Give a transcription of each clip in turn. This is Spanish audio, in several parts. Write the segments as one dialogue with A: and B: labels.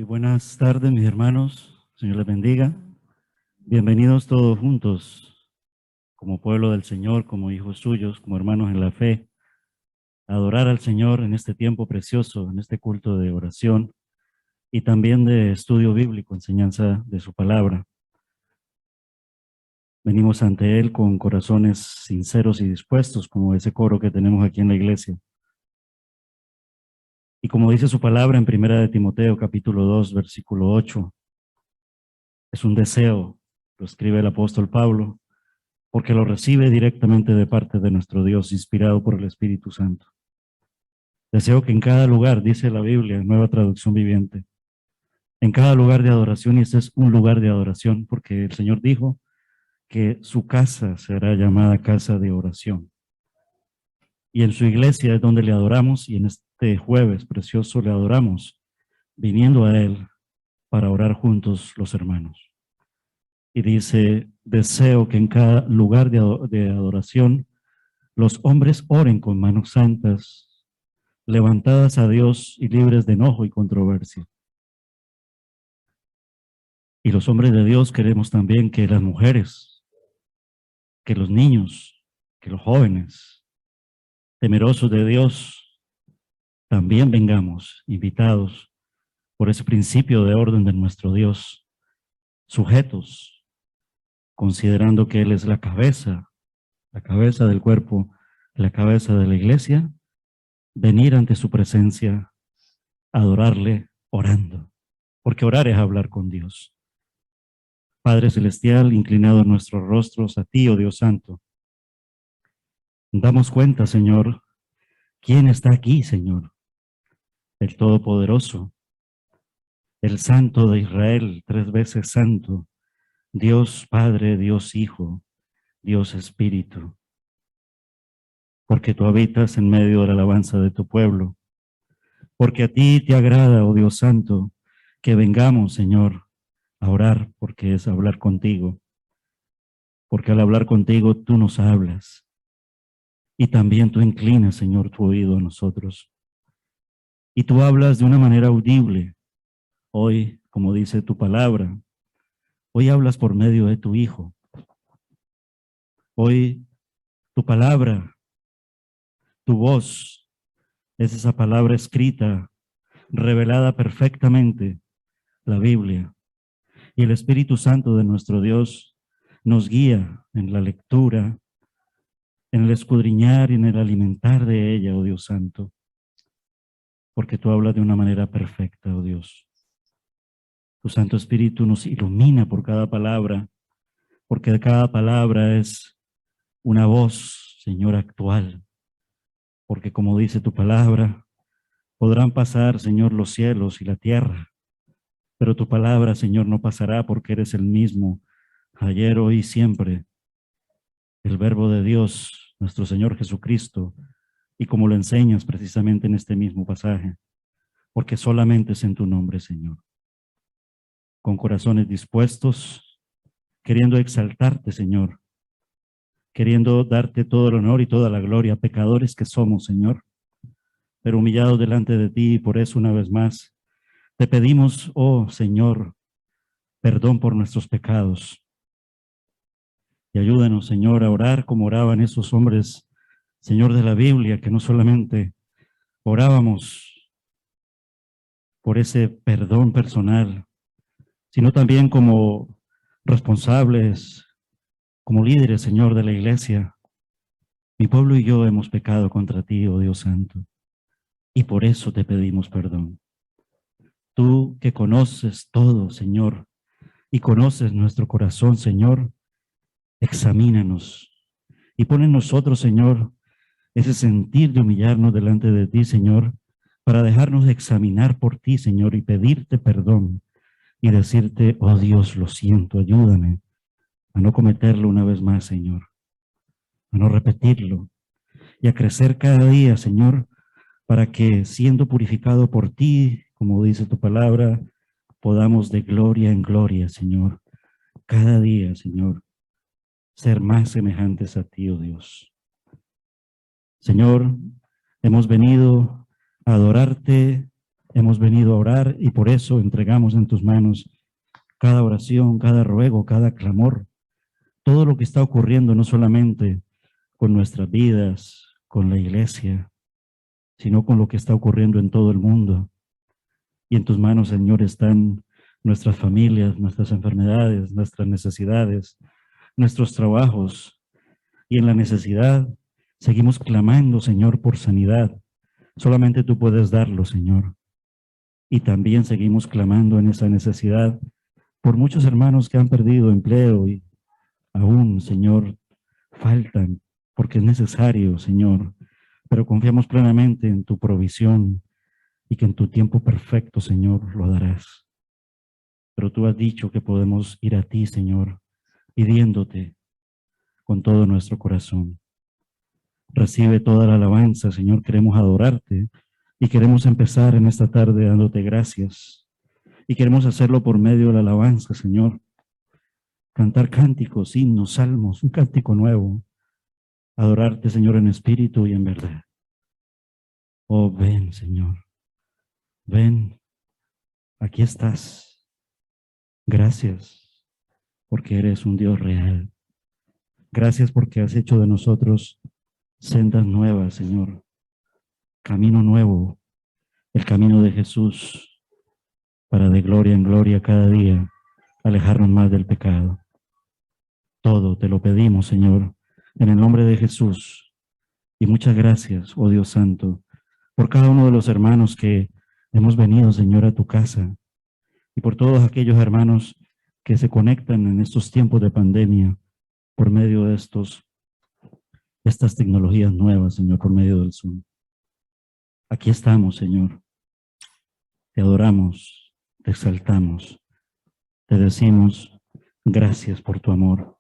A: Buenas tardes, mis hermanos. Señor les bendiga. Bienvenidos todos juntos, como pueblo del Señor, como hijos suyos, como hermanos en la fe, a adorar al Señor en este tiempo precioso, en este culto de oración y también de estudio bíblico, enseñanza de su palabra. Venimos ante Él con corazones sinceros y dispuestos, como ese coro que tenemos aquí en la iglesia. Y como dice su palabra en Primera de Timoteo, capítulo 2, versículo 8, es un deseo, lo escribe el apóstol Pablo, porque lo recibe directamente de parte de nuestro Dios, inspirado por el Espíritu Santo. Deseo que en cada lugar, dice la Biblia, nueva traducción viviente, en cada lugar de adoración, y este es un lugar de adoración, porque el Señor dijo que su casa será llamada casa de oración. Y en su iglesia es donde le adoramos, y en este jueves precioso le adoramos, viniendo a Él para orar juntos los hermanos. Y dice, deseo que en cada lugar de adoración los hombres oren con manos santas, levantadas a Dios y libres de enojo y controversia. Y los hombres de Dios queremos también que las mujeres, que los niños, que los jóvenes, temerosos de Dios, también vengamos invitados por ese principio de orden de nuestro Dios, sujetos, considerando que Él es la cabeza del cuerpo, la cabeza de la iglesia, venir ante su presencia, adorarle orando, porque orar es hablar con Dios. Padre Celestial, inclinado nuestros rostros a ti, oh Dios Santo, damos cuenta, Señor, quién está aquí, Señor, el Todopoderoso, el Santo de Israel, 3 veces santo, Dios Padre, Dios Hijo, Dios Espíritu, porque tú habitas en medio de la alabanza de tu pueblo, porque a ti te agrada, oh Dios Santo, que vengamos, Señor, a orar, porque es hablar contigo, porque al hablar contigo tú nos hablas, y también tú inclinas, Señor, tu oído a nosotros, y tú hablas de una manera audible. Hoy, como dice tu palabra, hoy hablas por medio de tu Hijo. Hoy tu palabra, tu voz, es esa palabra escrita, revelada perfectamente, la Biblia. Y el Espíritu Santo de nuestro Dios nos guía en la lectura, en el escudriñar y en el alimentar de ella, oh Dios Santo, porque tú hablas de una manera perfecta, oh Dios. Tu Santo Espíritu nos ilumina por cada palabra, porque cada palabra es una voz, Señor, actual, porque como dice tu palabra, podrán pasar, Señor, los cielos y la tierra, pero tu palabra, Señor, no pasará porque eres el mismo, ayer, hoy y siempre, el Verbo de Dios, nuestro Señor Jesucristo, y como lo enseñas precisamente en este mismo pasaje, porque solamente es en tu nombre, Señor, con corazones dispuestos, queriendo exaltarte, Señor, queriendo darte todo el honor y toda la gloria, pecadores que somos, Señor, pero humillados delante de ti, y por eso una vez más te pedimos, oh Señor, perdón por nuestros pecados, y ayúdanos, Señor, a orar como oraban esos hombres, Señor, de la Biblia, que no solamente orábamos por ese perdón personal, sino también como responsables, como líderes, Señor, de la iglesia. Mi pueblo y yo hemos pecado contra ti, oh Dios Santo, y por eso te pedimos perdón. Tú que conoces todo, Señor, y conoces nuestro corazón, Señor, examínanos y pon en nosotros, Señor, ese sentir de humillarnos delante de ti, Señor, para dejarnos examinar por ti, Señor, y pedirte perdón y decirte, oh Dios, lo siento, ayúdame a no cometerlo una vez más, Señor, a no repetirlo y a crecer cada día, Señor, para que siendo purificado por ti, como dice tu palabra, podamos de gloria en gloria, Señor, cada día, Señor, ser más semejantes a ti, oh Dios. Señor, hemos venido a adorarte hemos venido a orar y por eso entregamos en tus manos cada oración, cada ruego, cada clamor, todo lo que está ocurriendo no solamente con nuestras vidas, con la iglesia, sino con lo que está ocurriendo en todo el mundo. Y en tus manos, Señor, están nuestras familias, nuestras enfermedades, nuestras necesidades, nuestros trabajos. Y en la necesidad seguimos clamando, Señor, por sanidad. Solamente tú puedes darlo, Señor. Y también seguimos clamando en esa necesidad por muchos hermanos que han perdido empleo y aún, Señor, faltan, porque es necesario, Señor. Pero confiamos plenamente en tu provisión y que en tu tiempo perfecto, Señor, lo darás. Pero tú has dicho que podemos ir a ti, Señor, pidiéndote con todo nuestro corazón. Recibe toda la alabanza, Señor, queremos adorarte y queremos empezar en esta tarde dándote gracias. Y queremos hacerlo por medio de la alabanza, Señor. Cantar cánticos, himnos, salmos, un cántico nuevo. Adorarte, Señor, en espíritu y en verdad. Oh, ven, Señor. Ven, aquí estás. Gracias, porque eres un Dios real. Gracias porque has hecho de nosotros sendas nuevas, Señor. Camino nuevo, el camino de Jesús, para de gloria en gloria cada día alejarnos más del pecado. Todo te lo pedimos, Señor, en el nombre de Jesús. Y muchas gracias, oh Dios Santo, por cada uno de los hermanos que hemos venido, Señor, a tu casa, y por todos aquellos hermanos que se conectan en estos tiempos de pandemia por medio de estas tecnologías nuevas, Señor, por medio del Zoom. Aquí estamos, Señor. Te adoramos, te exaltamos, te decimos gracias por tu amor,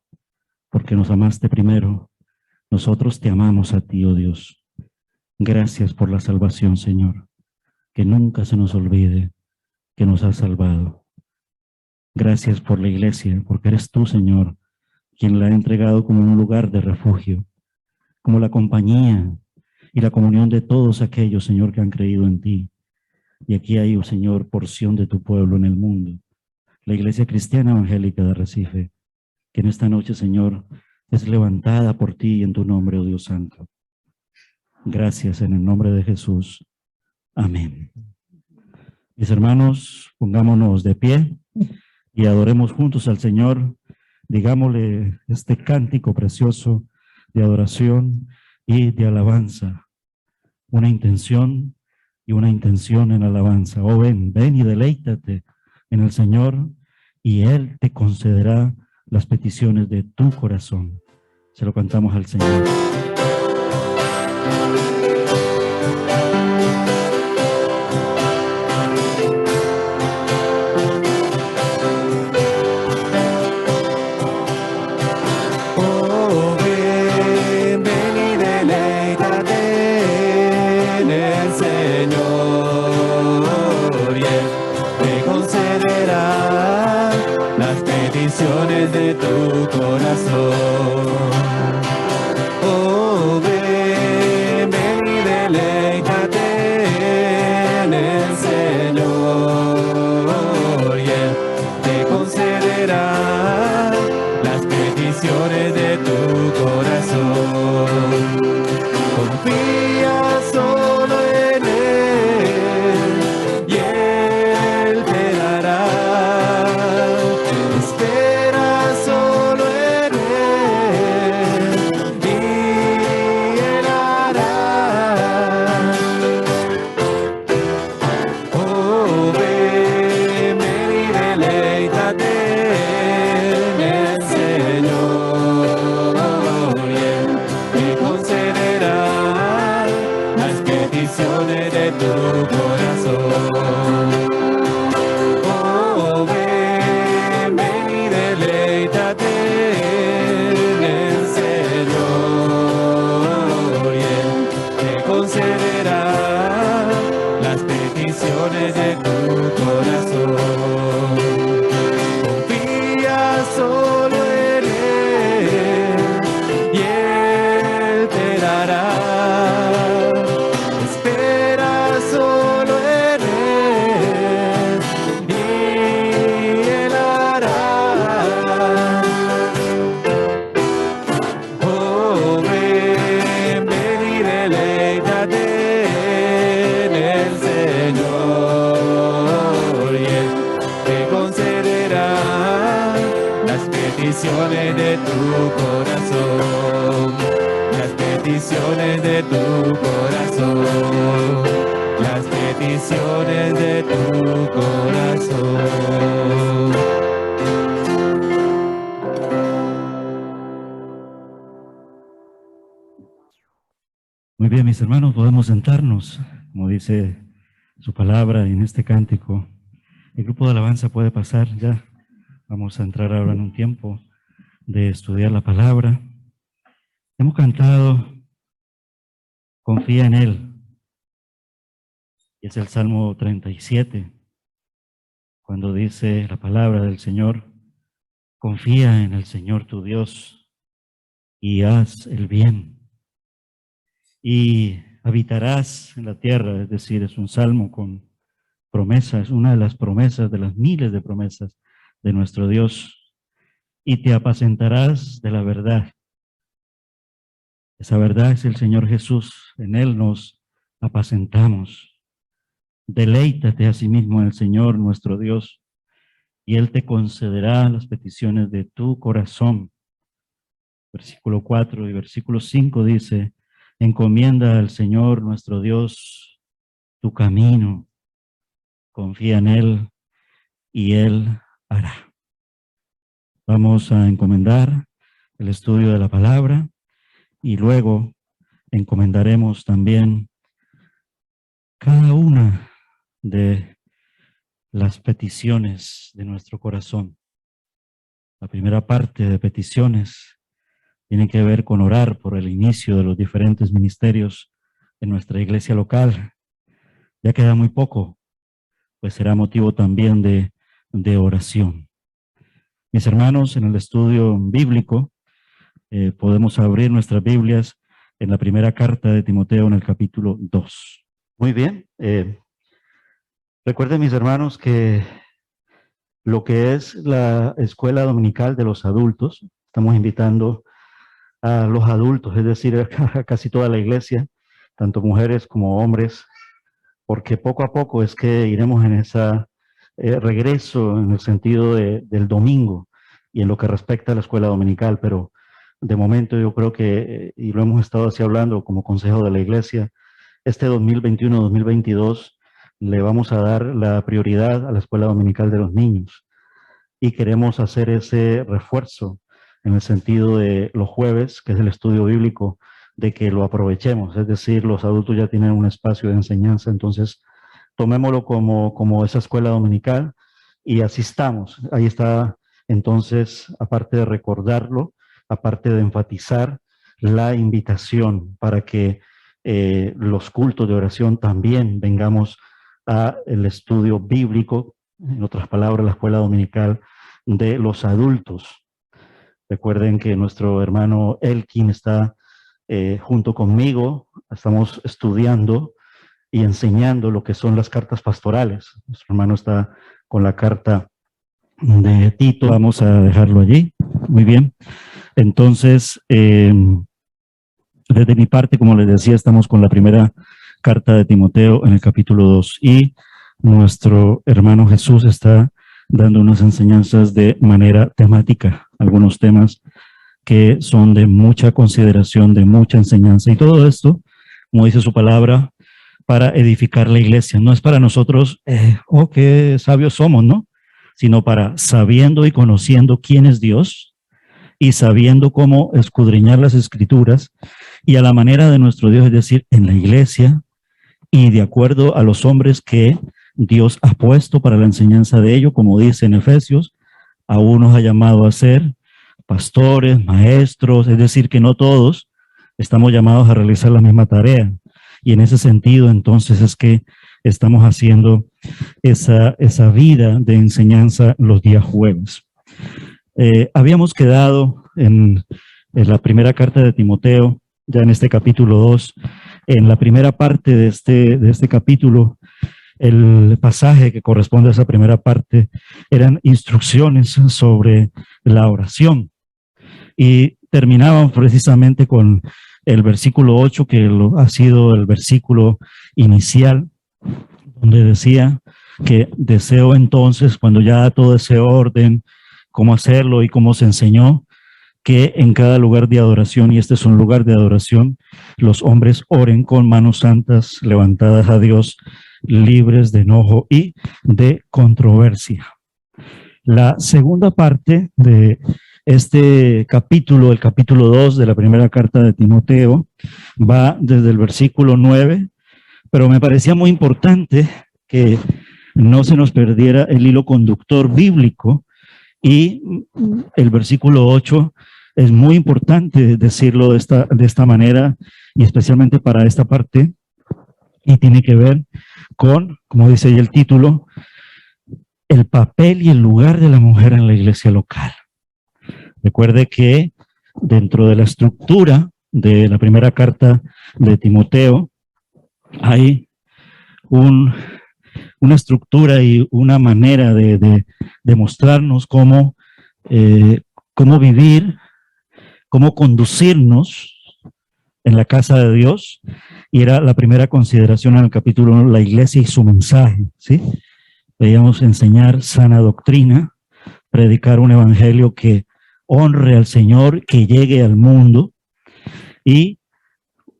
A: porque nos amaste primero. Nosotros te amamos a ti, oh Dios. Gracias por la salvación, Señor. Que nunca se nos olvide que nos has salvado. Gracias por la iglesia, porque eres tú, Señor, quien la ha entregado como un lugar de refugio, como la compañía y la comunión de todos aquellos, Señor, que han creído en ti. Y aquí hay, oh Señor, porción de tu pueblo en el mundo, la Iglesia Cristiana Evangélica de Arrecife, que en esta noche, Señor, es levantada por ti en tu nombre, oh Dios Santo. Gracias en el nombre de Jesús. Amén. Mis hermanos, pongámonos de pie y adoremos juntos al Señor. Digámosle este cántico precioso de adoración y de alabanza. Una intención y una intención en alabanza. Oh, ven, ven y deleítate en el Señor y Él te concederá las peticiones de tu corazón. Se lo cantamos al Señor.
B: De tu corazón. Oh, ven, ven y deleítate en el Señor, y Él te concederá las peticiones de tu corazón. Confía solo en Él y Él te dará. De tu corazón. Oh, ven, ven y deleítate en el Señor, y Él te concederá las peticiones de tu corazón. Confía solo en Él y Él te dará. Solo en Él peticiones de tu corazón, las peticiones de tu corazón, las peticiones de tu corazón.
A: Muy bien, mis hermanos, podemos sentarnos, como dice su palabra en este cántico. El grupo de alabanza puede pasar ya. Vamos a entrar ahora en un tiempo de estudiar la palabra. Hemos cantado Confía en Él. Y es el Salmo 37, cuando dice la palabra del Señor: confía en el Señor tu Dios y haz el bien, y habitarás en la tierra. Es decir, es un salmo con promesas, es una de las promesas, de las miles de promesas de nuestro Dios. Y te apacentarás de la verdad. Esa verdad es el Señor Jesús. En Él nos apacentamos. Deleítate a sí mismo en el Señor nuestro Dios, y Él te concederá las peticiones de tu corazón. Versículo 4 y versículo 5 dice: encomienda al Señor nuestro Dios tu camino, confía en Él y Él hará. Vamos a encomendar el estudio de la palabra y luego encomendaremos también cada una de las peticiones de nuestro corazón. La primera parte de peticiones tiene que ver con orar por el inicio de los diferentes ministerios de nuestra iglesia local. Ya queda muy poco, pues será motivo también de oración. Mis hermanos, en el estudio bíblico podemos abrir nuestras Biblias en la primera carta de Timoteo en el capítulo 2. Muy bien. Recuerden, mis hermanos, que lo que es la escuela dominical de los adultos, estamos invitando a los adultos, es decir, a casi toda la iglesia, tanto mujeres como hombres, porque poco a poco es que iremos en ese regreso en el sentido del domingo y en lo que respecta a la escuela dominical, pero de momento yo creo que, y lo hemos estado así hablando como consejo de la iglesia, este 2021-2022 le vamos a dar la prioridad a la escuela dominical de los niños y queremos hacer ese refuerzo en el sentido de los jueves, que es el estudio bíblico, de que lo aprovechemos, es decir, los adultos ya tienen un espacio de enseñanza, entonces tomémoslo como esa escuela dominical y asistamos. Ahí está, entonces, aparte de recordarlo, aparte de enfatizar la invitación para que los cultos de oración también vengamos a el estudio bíblico, en otras palabras, la escuela dominical de los adultos. Recuerden que nuestro hermano Elkin está junto conmigo, estamos estudiando y enseñando lo que son las cartas pastorales. Nuestro hermano está con la carta de Tito, vamos a dejarlo allí. Muy bien. Entonces, desde mi parte, como les decía, estamos con la primera carta de Timoteo en el capítulo 2 y nuestro hermano Jesús está dando unas enseñanzas de manera temática, algunos temas que son de mucha consideración, de mucha enseñanza, y todo esto, como dice su palabra, para edificar la iglesia. No es para nosotros, oh, qué sabios somos, ¿no? Sino para sabiendo y conociendo quién es Dios y sabiendo cómo escudriñar las escrituras y a la manera de nuestro Dios, es decir, en la iglesia y de acuerdo a los hombres que Dios ha puesto para la enseñanza de ello, como dice en Efesios, a unos ha llamado a ser pastores, maestros, es decir, que no todos estamos llamados a realizar la misma tarea. Y en ese sentido, entonces, es que estamos haciendo esa vida de enseñanza los días jueves. Habíamos quedado en la primera carta de Timoteo, ya en este capítulo 2, en la primera parte de este capítulo. El pasaje que corresponde a esa primera parte eran instrucciones sobre la oración y terminaban precisamente con el versículo 8, que ha sido el versículo inicial, donde decía que deseo entonces, cuando ya todo ese orden cómo hacerlo y cómo se enseñó que en cada lugar de adoración, y este es un lugar de adoración, los hombres oren con manos santas levantadas a Dios, libres de enojo y de controversia. La segunda parte de este capítulo, el capítulo 2 de la primera carta de Timoteo, va desde el versículo 9, pero me parecía muy importante que no se nos perdiera el hilo conductor bíblico, y el versículo 8 es muy importante decirlo de esta manera, y especialmente para esta parte, y tiene que ver con, como dice ahí el título, el papel y el lugar de la mujer en la iglesia local. Recuerde que dentro de la estructura de la primera carta de Timoteo hay una estructura y una manera de mostrarnos cómo vivir, cómo conducirnos en la casa de Dios, y era la primera consideración en el capítulo 1, la iglesia y su mensaje, ¿sí? Veíamos enseñar sana doctrina, predicar un evangelio que honre al Señor, que llegue al mundo, y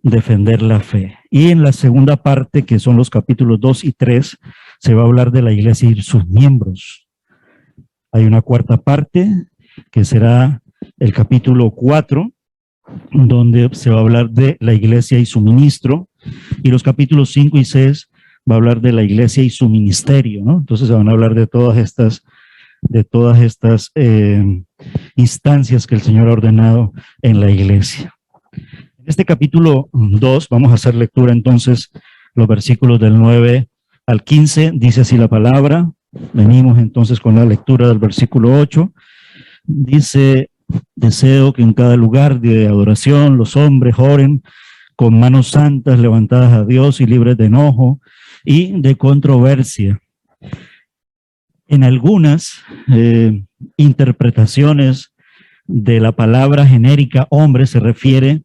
A: defender la fe. Y en la segunda parte, que son los capítulos 2 y 3, se va a hablar de la iglesia y sus miembros. Hay una cuarta parte, que será el capítulo 4, donde se va a hablar de la iglesia y su ministro, y los capítulos 5 y 6 va a hablar de la iglesia y su ministerio, ¿no? Entonces se van a hablar de todas estas instancias que el Señor ha ordenado en la iglesia. En este capítulo 2 vamos a hacer lectura entonces los versículos del 9 al 15, dice así la palabra. Venimos entonces con la lectura del versículo 8. Dice: deseo que en cada lugar de adoración los hombres oren con manos santas levantadas a Dios y libres de enojo y de controversia. En algunas interpretaciones de la palabra genérica hombre se refiere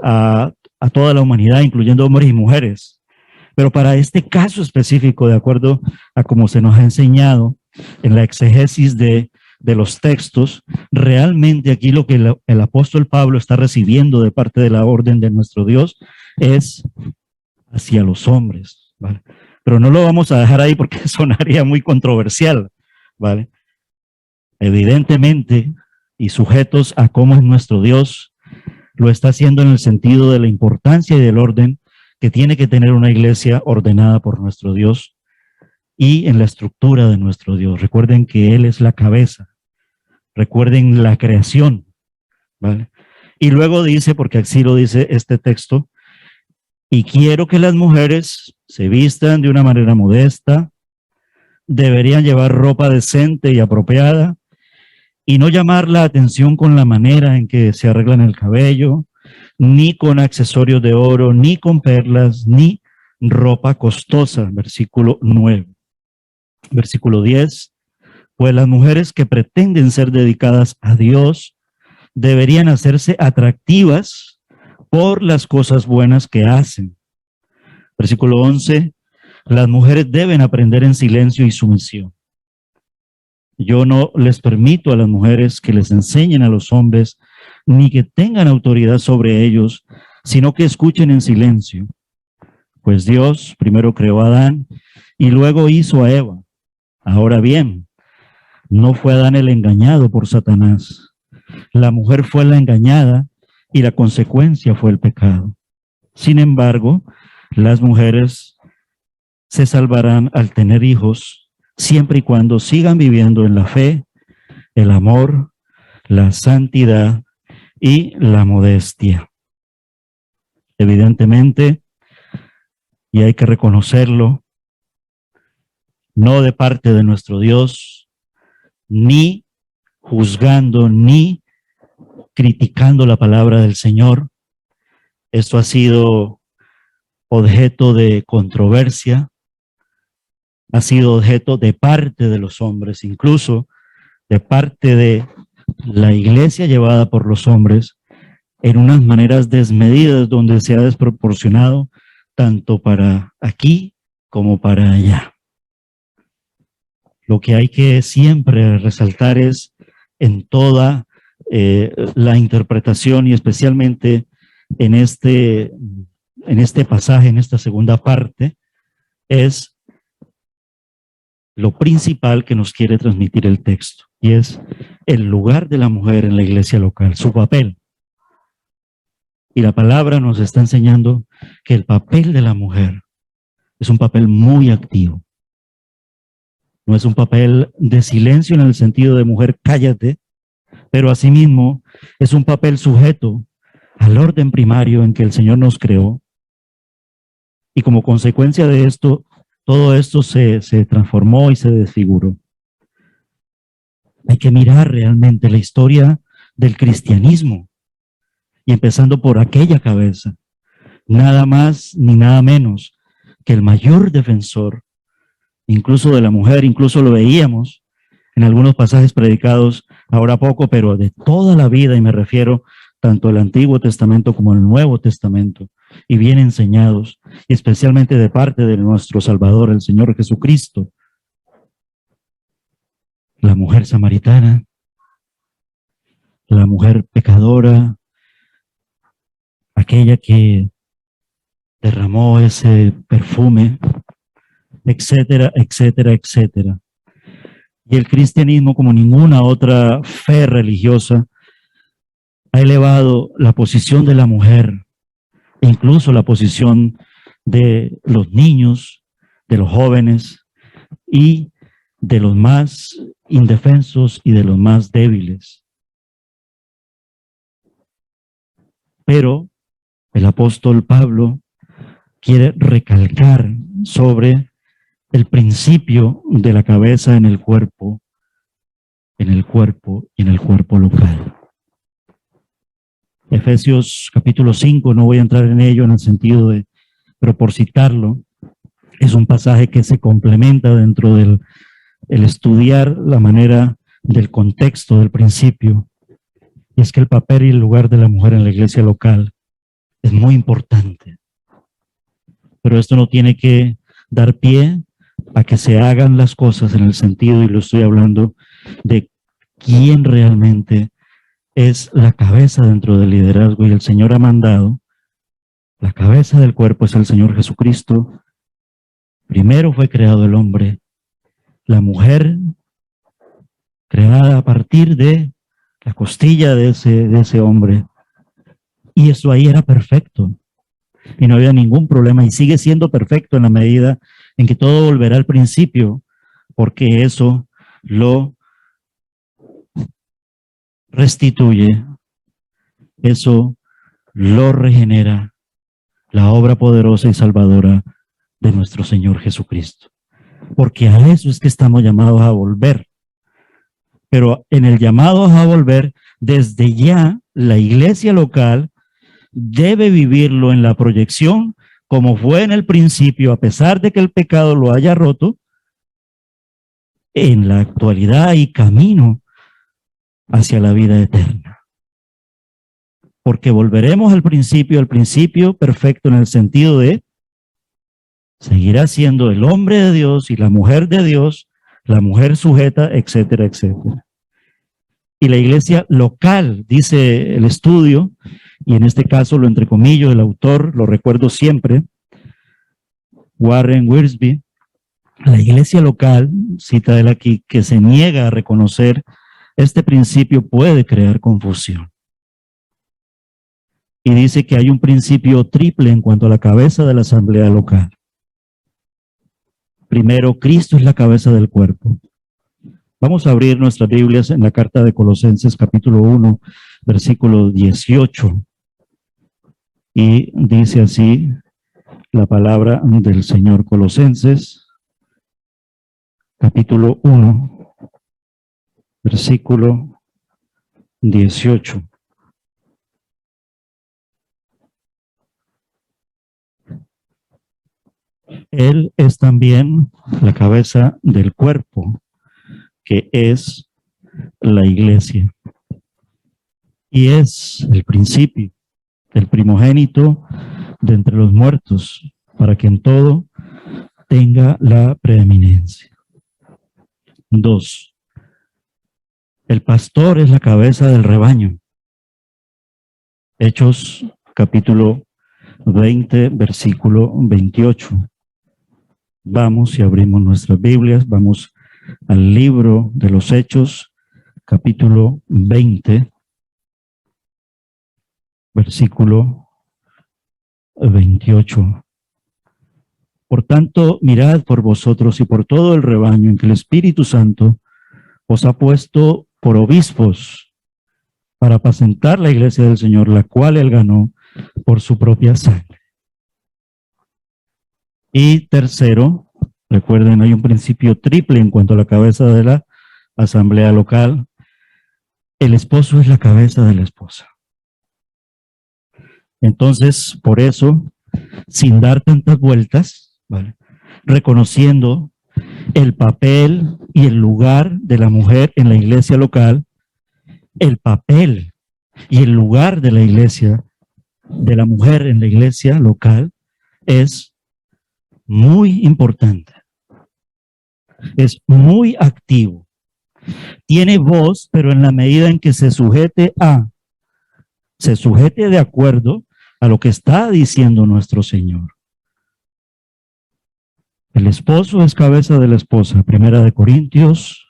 A: a toda la humanidad, incluyendo hombres y mujeres. Pero para este caso específico, de acuerdo a cómo se nos ha enseñado en la exégesis de los textos, realmente aquí lo que el apóstol Pablo está recibiendo de parte de la orden de nuestro Dios es hacia los hombres, ¿vale? Pero no lo vamos a dejar ahí porque sonaría muy controversial, ¿vale? Evidentemente, y sujetos a cómo es nuestro Dios, lo está haciendo en el sentido de la importancia y del orden que tiene que tener una iglesia ordenada por nuestro Dios y en la estructura de nuestro Dios. Recuerden que Él es la cabeza. Recuerden la creación, ¿vale? Y luego dice, porque así lo dice este texto, y quiero que las mujeres se vistan de una manera modesta, deberían llevar ropa decente y apropiada, y no llamar la atención con la manera en que se arreglan el cabello, ni con accesorios de oro, ni con perlas, ni ropa costosa. Versículo 9. Versículo 10. Pues las mujeres que pretenden ser dedicadas a Dios deberían hacerse atractivas por las cosas buenas que hacen. Versículo 11. Las mujeres deben aprender en silencio y sumisión. Yo no les permito a las mujeres que les enseñen a los hombres, ni que tengan autoridad sobre ellos, sino que escuchen en silencio. Pues Dios primero creó a Adán y luego hizo a Eva. Ahora bien, no fue Adán el engañado por Satanás. La mujer fue la engañada y la consecuencia fue el pecado. Sin embargo, las mujeres se salvarán al tener hijos, siempre y cuando sigan viviendo en la fe, el amor, la santidad y la modestia. Evidentemente, y hay que reconocerlo, no de parte de nuestro Dios, ni juzgando, ni criticando la palabra del Señor. Esto ha sido objeto de controversia, ha sido objeto de parte de los hombres, incluso de parte de la iglesia llevada por los hombres, en unas maneras desmedidas donde se ha desproporcionado tanto para aquí como para allá. Lo que hay que siempre resaltar es en toda la interpretación y especialmente en este pasaje, en esta segunda parte, es lo principal que nos quiere transmitir el texto, y es el lugar de la mujer en la iglesia local, su papel. Y la palabra nos está enseñando que el papel de la mujer es un papel muy activo. No es un papel de silencio en el sentido de mujer, cállate, pero asimismo es un papel sujeto al orden primario en que el Señor nos creó. Y como consecuencia de esto, todo esto se transformó y se desfiguró. Hay que mirar realmente la historia del cristianismo y empezando por aquella cabeza, nada más ni nada menos que el mayor defensor, incluso de la mujer, incluso lo veíamos en algunos pasajes predicados ahora poco, pero de toda la vida, y me refiero tanto al Antiguo Testamento como al Nuevo Testamento, y bien enseñados, y especialmente de parte de nuestro Salvador, el Señor Jesucristo. La mujer samaritana, la mujer pecadora, aquella que derramó ese perfume, etcétera, etcétera, etcétera. Y el cristianismo, como ninguna otra fe religiosa, ha elevado la posición de la mujer, e incluso la posición de los niños, de los jóvenes y de los más indefensos y de los más débiles. Pero el apóstol Pablo quiere recalcar sobre el principio de la cabeza en el cuerpo y en el cuerpo local. Efesios capítulo 5, no voy a entrar en ello en el sentido de, pero por citarlo, es un pasaje que se complementa dentro del estudiar la manera del contexto del principio. Y es que el papel y el lugar de la mujer en la iglesia local es muy importante. Pero esto no tiene que dar pie a que se hagan las cosas en el sentido, y lo estoy hablando, de quién realmente es la cabeza dentro del liderazgo. Y el Señor ha mandado, la cabeza del cuerpo es el Señor Jesucristo. Primero fue creado el hombre, la mujer creada a partir de la costilla de ese hombre. Y eso ahí era perfecto. Y no había ningún problema, y sigue siendo perfecto en la medida en que todo volverá al principio, porque eso lo restituye, eso lo regenera, la obra poderosa y salvadora de nuestro Señor Jesucristo. Porque a eso es que estamos llamados a volver. Pero en el llamado a volver, desde ya la iglesia local debe vivirlo en la proyección como fue en el principio, a pesar de que el pecado lo haya roto, en la actualidad y camino hacia la vida eterna. Porque volveremos al principio perfecto en el sentido de seguirá siendo el hombre de Dios y la mujer de Dios, la mujer sujeta, etcétera, etcétera. Y la iglesia local, dice el estudio, y en este caso lo entrecomillo, el autor, lo recuerdo siempre, Warren Wiersbe, la iglesia local, cita él aquí, que se niega a reconocer este principio puede crear confusión. Y dice que hay un principio triple en cuanto a la cabeza de la asamblea local. Primero, Cristo es la cabeza del cuerpo. Vamos a abrir nuestras Biblias en la carta de Colosenses, capítulo 1, versículo 18. Y dice así la palabra del Señor. Colosenses, capítulo 1, versículo 18. Él es también la cabeza del cuerpo, que es la iglesia. Y es el principio, el primogénito de entre los muertos, para que en todo tenga la preeminencia. 2. El pastor es la cabeza del rebaño. Hechos capítulo 20, versículo 28. Vamos y abrimos nuestras Biblias, vamos al libro de los Hechos, capítulo 20, versículo 28. Por tanto, mirad por vosotros y por todo el rebaño en que el Espíritu Santo os ha puesto por obispos para apacentar la iglesia del Señor, la cual él ganó por su propia sangre. Y tercero, recuerden, hay un principio triple en cuanto a la cabeza de la asamblea local. El esposo es la cabeza de la esposa. Entonces, por eso, sin dar tantas vueltas, ¿vale?, reconociendo el papel y el lugar de la mujer en la iglesia local, el papel y el lugar de la iglesia, de la mujer en la iglesia local, es muy importante. Es muy activo. Tiene voz, pero en la medida en que se sujete de acuerdo a lo que está diciendo nuestro Señor. El esposo es cabeza de la esposa. Primera de Corintios,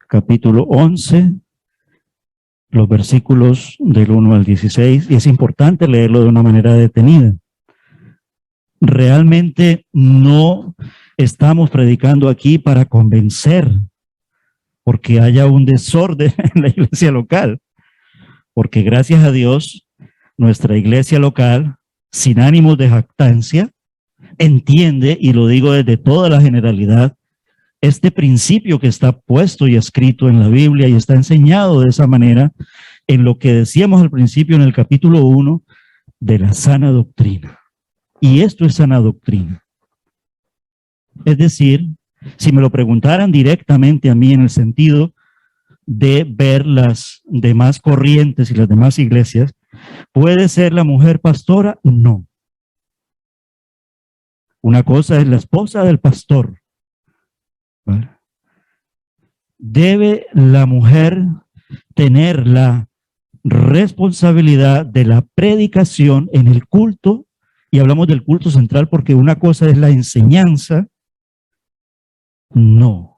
A: capítulo 11, los versículos del 1 al 16, y es importante leerlo de una manera detenida. Realmente no estamos predicando aquí para convencer, porque haya un desorden en la iglesia local, porque gracias a Dios, nuestra iglesia local, sin ánimos de jactancia, entiende, y lo digo desde toda la generalidad, este principio que está puesto y escrito en la Biblia y está enseñado de esa manera en lo que decíamos al principio en el capítulo 1 de la sana doctrina. Y esto es sana doctrina. Es decir, si me lo preguntaran directamente a mí en el sentido de ver las demás corrientes y las demás iglesias, ¿puede ser la mujer pastora? No. Una cosa es la esposa del pastor, ¿vale? Debe la mujer tener la responsabilidad de la predicación en el culto, y hablamos del culto central porque una cosa es la enseñanza. No.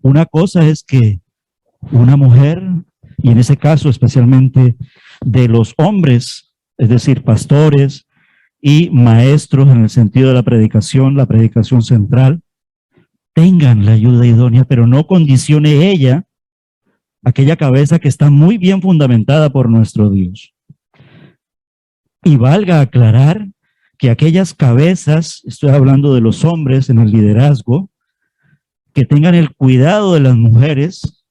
A: Una cosa es que una mujer, y en ese caso especialmente de los hombres, es decir, pastores y maestros en el sentido de la predicación central, tengan la ayuda idónea, pero no condicione ella aquella cabeza que está muy bien fundamentada por nuestro Dios. Y valga aclarar que aquellas cabezas, estoy hablando de los hombres en el liderazgo, que tengan el cuidado de las mujeres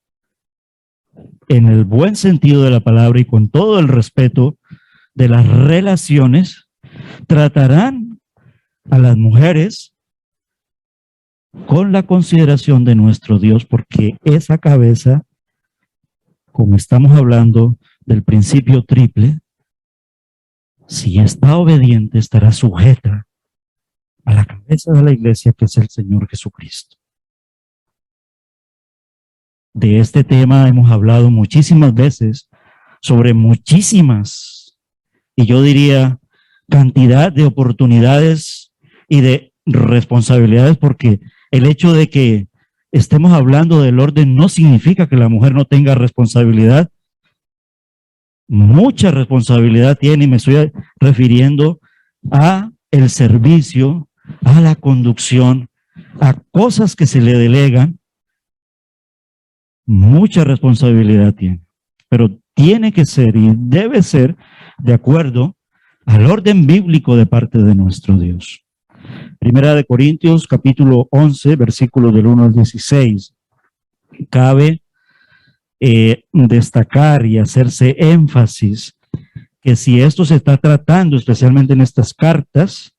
A: en el buen sentido de la palabra y con todo el respeto de las relaciones, tratarán a las mujeres con la consideración de nuestro Dios, porque esa cabeza, como estamos hablando del principio triple, si está obediente, estará sujeta a la cabeza de la iglesia, que es el Señor Jesucristo. De este tema hemos hablado muchísimas veces, sobre muchísimas, y yo diría cantidad de oportunidades y de responsabilidades, porque el hecho de que estemos hablando del orden no significa que la mujer no tenga responsabilidad. Mucha responsabilidad tiene, y me estoy refiriendo a el servicio, a la conducción, a cosas que se le delegan. Mucha responsabilidad tiene, pero tiene que ser y debe ser de acuerdo al orden bíblico de parte de nuestro Dios. Primera de Corintios, capítulo 11, versículos del 1 al 16. Cabe destacar y hacerse énfasis que si esto se está tratando, especialmente en estas cartas,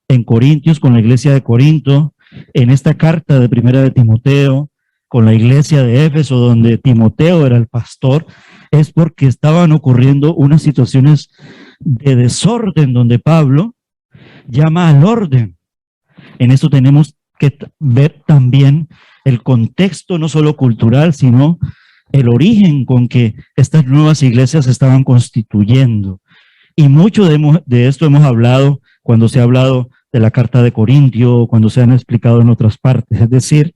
A: en Corintios, con la iglesia de Corinto, en esta carta de Primera de Timoteo, con la iglesia de Éfeso, donde Timoteo era el pastor, es porque estaban ocurriendo unas situaciones de desorden, donde Pablo llama al orden. En esto tenemos que ver también el contexto no solo cultural, sino el origen con que estas nuevas iglesias se estaban constituyendo. Y mucho de esto hemos hablado cuando se ha hablado de la carta de Corintio, cuando se han explicado en otras partes, es decir,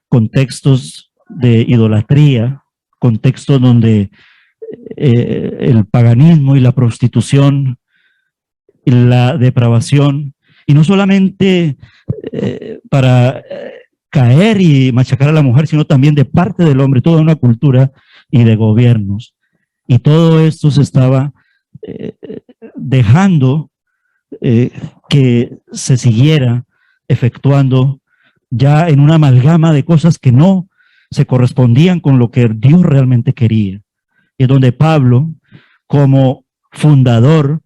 A: contextos de idolatría, contextos donde el paganismo y la prostitución y la depravación, y no solamente para caer y machacar a la mujer, sino también de parte del hombre, toda una cultura y de gobiernos. Y todo esto se estaba dejando que se siguiera efectuando ya en una amalgama de cosas que no se correspondían con lo que Dios realmente quería. Y es donde Pablo, como fundador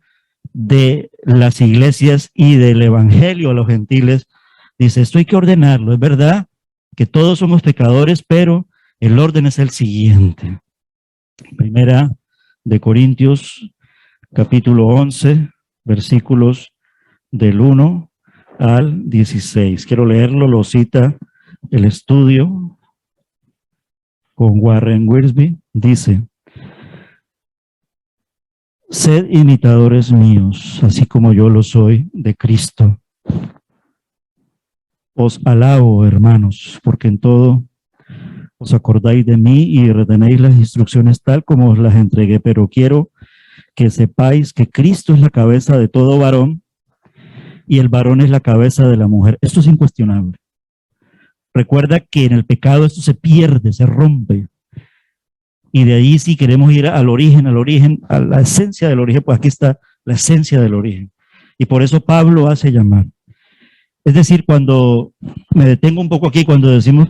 A: de las iglesias y del evangelio a los gentiles, dice, esto hay que ordenarlo. Es verdad que todos somos pecadores, pero el orden es el siguiente. Primera de Corintios, capítulo 11, versículos del 1 al 16. Quiero leerlo, lo cita el estudio con Warren Wiersbe. Dice, sed imitadores míos, así como yo lo soy de Cristo. Os alabo, hermanos, porque en todo os acordáis de mí y retenéis las instrucciones tal como os las entregué, pero quiero que sepáis que Cristo es la cabeza de todo varón y el varón es la cabeza de la mujer. Esto es incuestionable. Recuerda que en el pecado esto se pierde, se rompe. Y de ahí, si queremos ir al origen, a la esencia del origen, pues aquí está la esencia del origen. Y por eso Pablo hace llamar. Es decir, cuando me detengo un poco aquí, cuando decimos,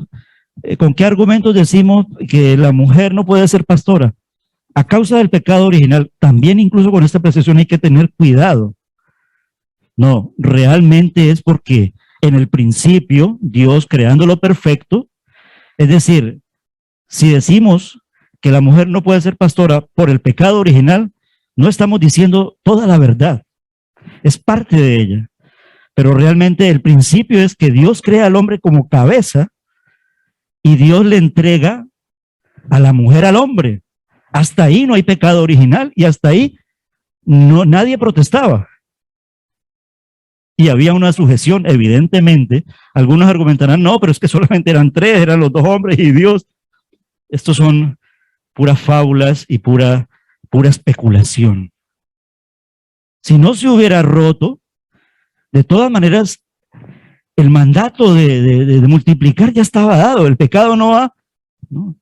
A: ¿con qué argumentos decimos que la mujer no puede ser pastora? A causa del pecado original, también incluso con esta precisión hay que tener cuidado. No, realmente es porque en el principio, Dios creándolo perfecto, es decir, si decimos que la mujer no puede ser pastora por el pecado original, no estamos diciendo toda la verdad, es parte de ella. Pero realmente el principio es que Dios crea al hombre como cabeza y Dios le entrega a la mujer al hombre. Hasta ahí no hay pecado original y hasta ahí no, nadie protestaba. Y había una sujeción, evidentemente. Algunos argumentarán, no, pero es que solamente eran tres, eran los dos hombres y Dios. Estos son puras fábulas y pura especulación. Si no se hubiera roto, de todas maneras, el mandato de multiplicar ya estaba dado. El pecado no va. No.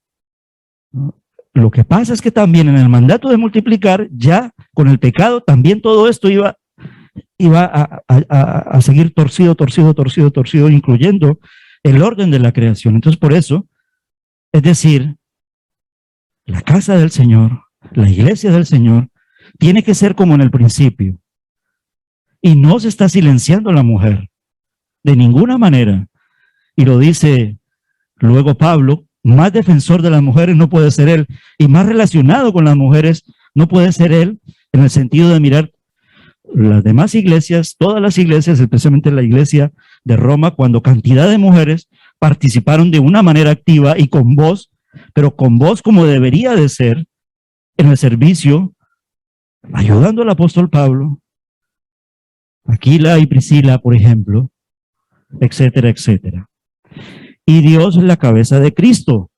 A: Lo que pasa es que también en el mandato de multiplicar, ya con el pecado, también todo esto iba a seguir torcido, incluyendo el orden de la creación. Entonces, por eso, es decir, la casa del Señor, la iglesia del Señor, tiene que ser como en el principio. Y no se está silenciando a la mujer, de ninguna manera. Y lo dice luego Pablo, más defensor de las mujeres no puede ser él, y más relacionado con las mujeres no puede ser él, en el sentido de mirar las demás iglesias, todas las iglesias, especialmente la iglesia de Roma, cuando cantidad de mujeres participaron de una manera activa y con voz, pero con voz como debería de ser, en el servicio, ayudando al apóstol Pablo, Aquila y Priscila, por ejemplo, etcétera, etcétera. Y Dios es la cabeza de Cristo.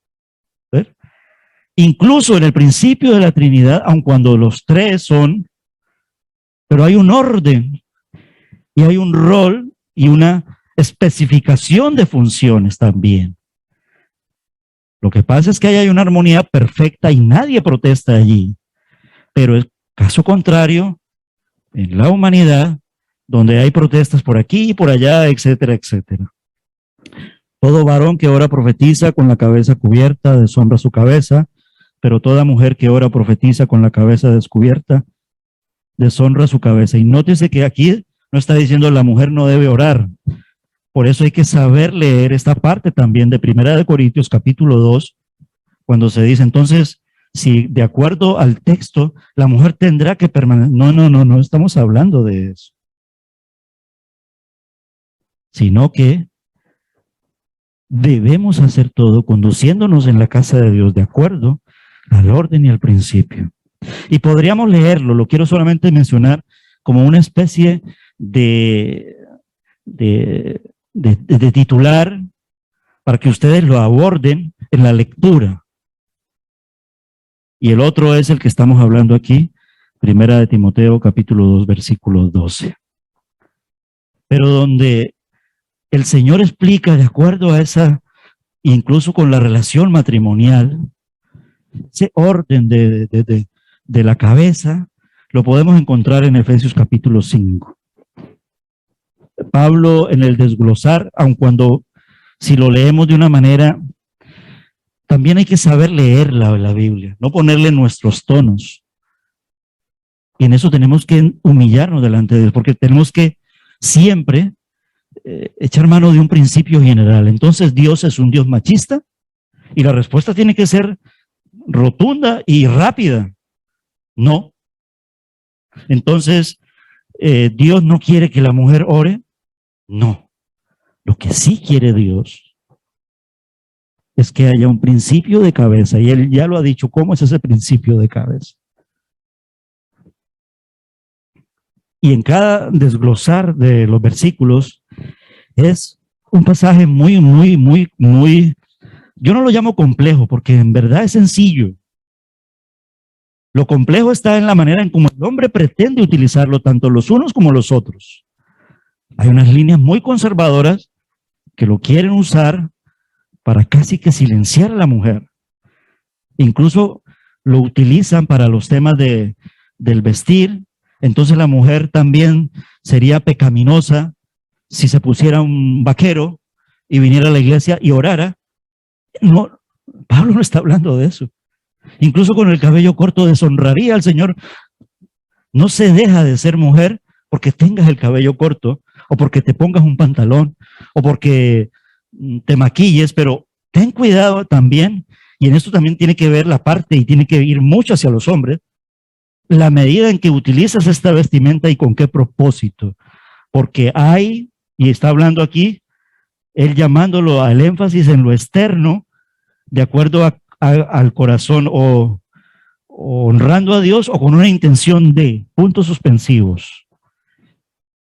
A: ¿Ver? Incluso en el principio de la Trinidad, aun cuando los tres son, pero hay un orden y hay un rol y una especificación de funciones también. Lo que pasa es que ahí hay una armonía perfecta y nadie protesta allí. Pero el caso contrario, en la humanidad, donde hay protestas por aquí y por allá, etcétera, etcétera. Todo varón que ora profetiza con la cabeza cubierta deshonra su cabeza, pero toda mujer que ora profetiza con la cabeza descubierta deshonra su cabeza. Y nótese que aquí no está diciendo la mujer no debe orar. Por eso hay que saber leer esta parte también de Primera de Corintios capítulo 2, cuando se dice entonces, si de acuerdo al texto, la mujer tendrá que permanecer. No estamos hablando de eso. sino que debemos hacer todo conduciéndonos en la casa de Dios de acuerdo al orden y al principio. Y podríamos leerlo, lo quiero solamente mencionar como una especie de titular para que ustedes lo aborden en la lectura. Y el otro es el que estamos hablando aquí, Primera de Timoteo, capítulo 2, versículo 12. Pero donde el Señor explica de acuerdo a esa, incluso con la relación matrimonial, ese orden de la cabeza, lo podemos encontrar en Efesios capítulo 5. Pablo en el desglosar, aun cuando si lo leemos de una manera, también hay que saber leer la Biblia, no ponerle nuestros tonos. Y en eso tenemos que humillarnos delante de Dios, porque tenemos que siempre echar mano de un principio general. Entonces, ¿Dios es un Dios machista? Y la respuesta tiene que ser rotunda y rápida. No. Entonces, ¿Dios no quiere que la mujer ore? No. Lo que sí quiere Dios es que haya un principio de cabeza, y Él ya lo ha dicho. ¿Cómo es ese principio de cabeza? Y en cada desglosar de los versículos es un pasaje muy, yo no lo llamo complejo, porque en verdad es sencillo. Lo complejo está en la manera en cómo el hombre pretende utilizarlo, tanto los unos como los otros. Hay unas líneas muy conservadoras que lo quieren usar para casi que silenciar a la mujer. Incluso lo utilizan para los temas del vestir. Entonces la mujer también sería pecaminosa si se pusiera un vaquero y viniera a la iglesia y orara. No, Pablo no está hablando de eso. Incluso con el cabello corto deshonraría al Señor. No se deja de ser mujer porque tengas el cabello corto, o porque te pongas un pantalón, o porque te maquilles, pero ten cuidado también, y en esto también tiene que ver la parte, y tiene que ir mucho hacia los hombres, la medida en que utilizas esta vestimenta y con qué propósito. Porque hay, y está hablando aquí, él llamándolo al énfasis en lo externo, de acuerdo al corazón, o honrando a Dios, o con una intención de puntos suspensivos.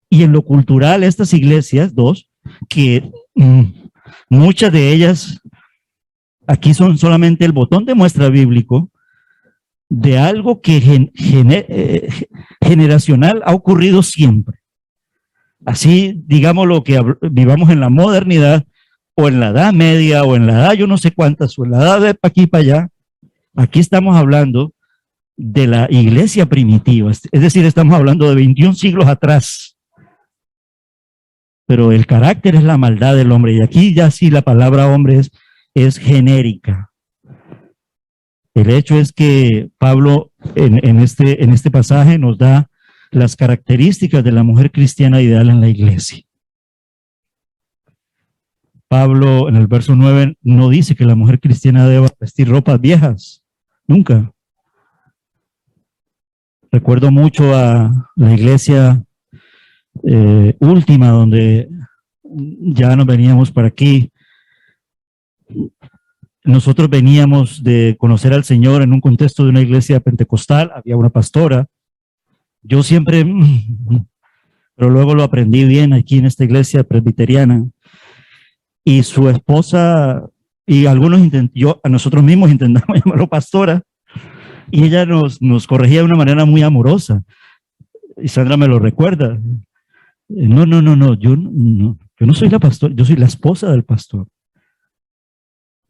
A: Y en lo cultural, estas iglesias, dos, que muchas de ellas aquí son solamente el botón de muestra bíblico de algo que generacional ha ocurrido siempre. Así, digamos, lo que vivamos en la modernidad, o en la Edad Media, o en la edad yo no sé cuántas, o en la edad de pa' aquí para allá. Aquí estamos hablando de la iglesia primitiva, es decir, estamos hablando de 21 siglos atrás. Pero el carácter es la maldad del hombre, y aquí ya sí la palabra hombre es genérica. El hecho es que Pablo en este pasaje nos da las características de la mujer cristiana ideal en la iglesia. Pablo en el verso 9 no dice que la mujer cristiana deba vestir ropas viejas, nunca. Recuerdo mucho a la iglesia última, donde ya nos veníamos para aquí. Nosotros veníamos de conocer al Señor en un contexto de una iglesia pentecostal, había una pastora. Yo siempre, pero luego lo aprendí bien aquí en esta iglesia presbiteriana. Y su esposa, y algunos a nosotros mismos intentamos llamarlo pastora, y ella nos corregía de una manera muy amorosa. Y Sandra me lo recuerda. No, yo no soy la pastora, yo soy la esposa del pastor.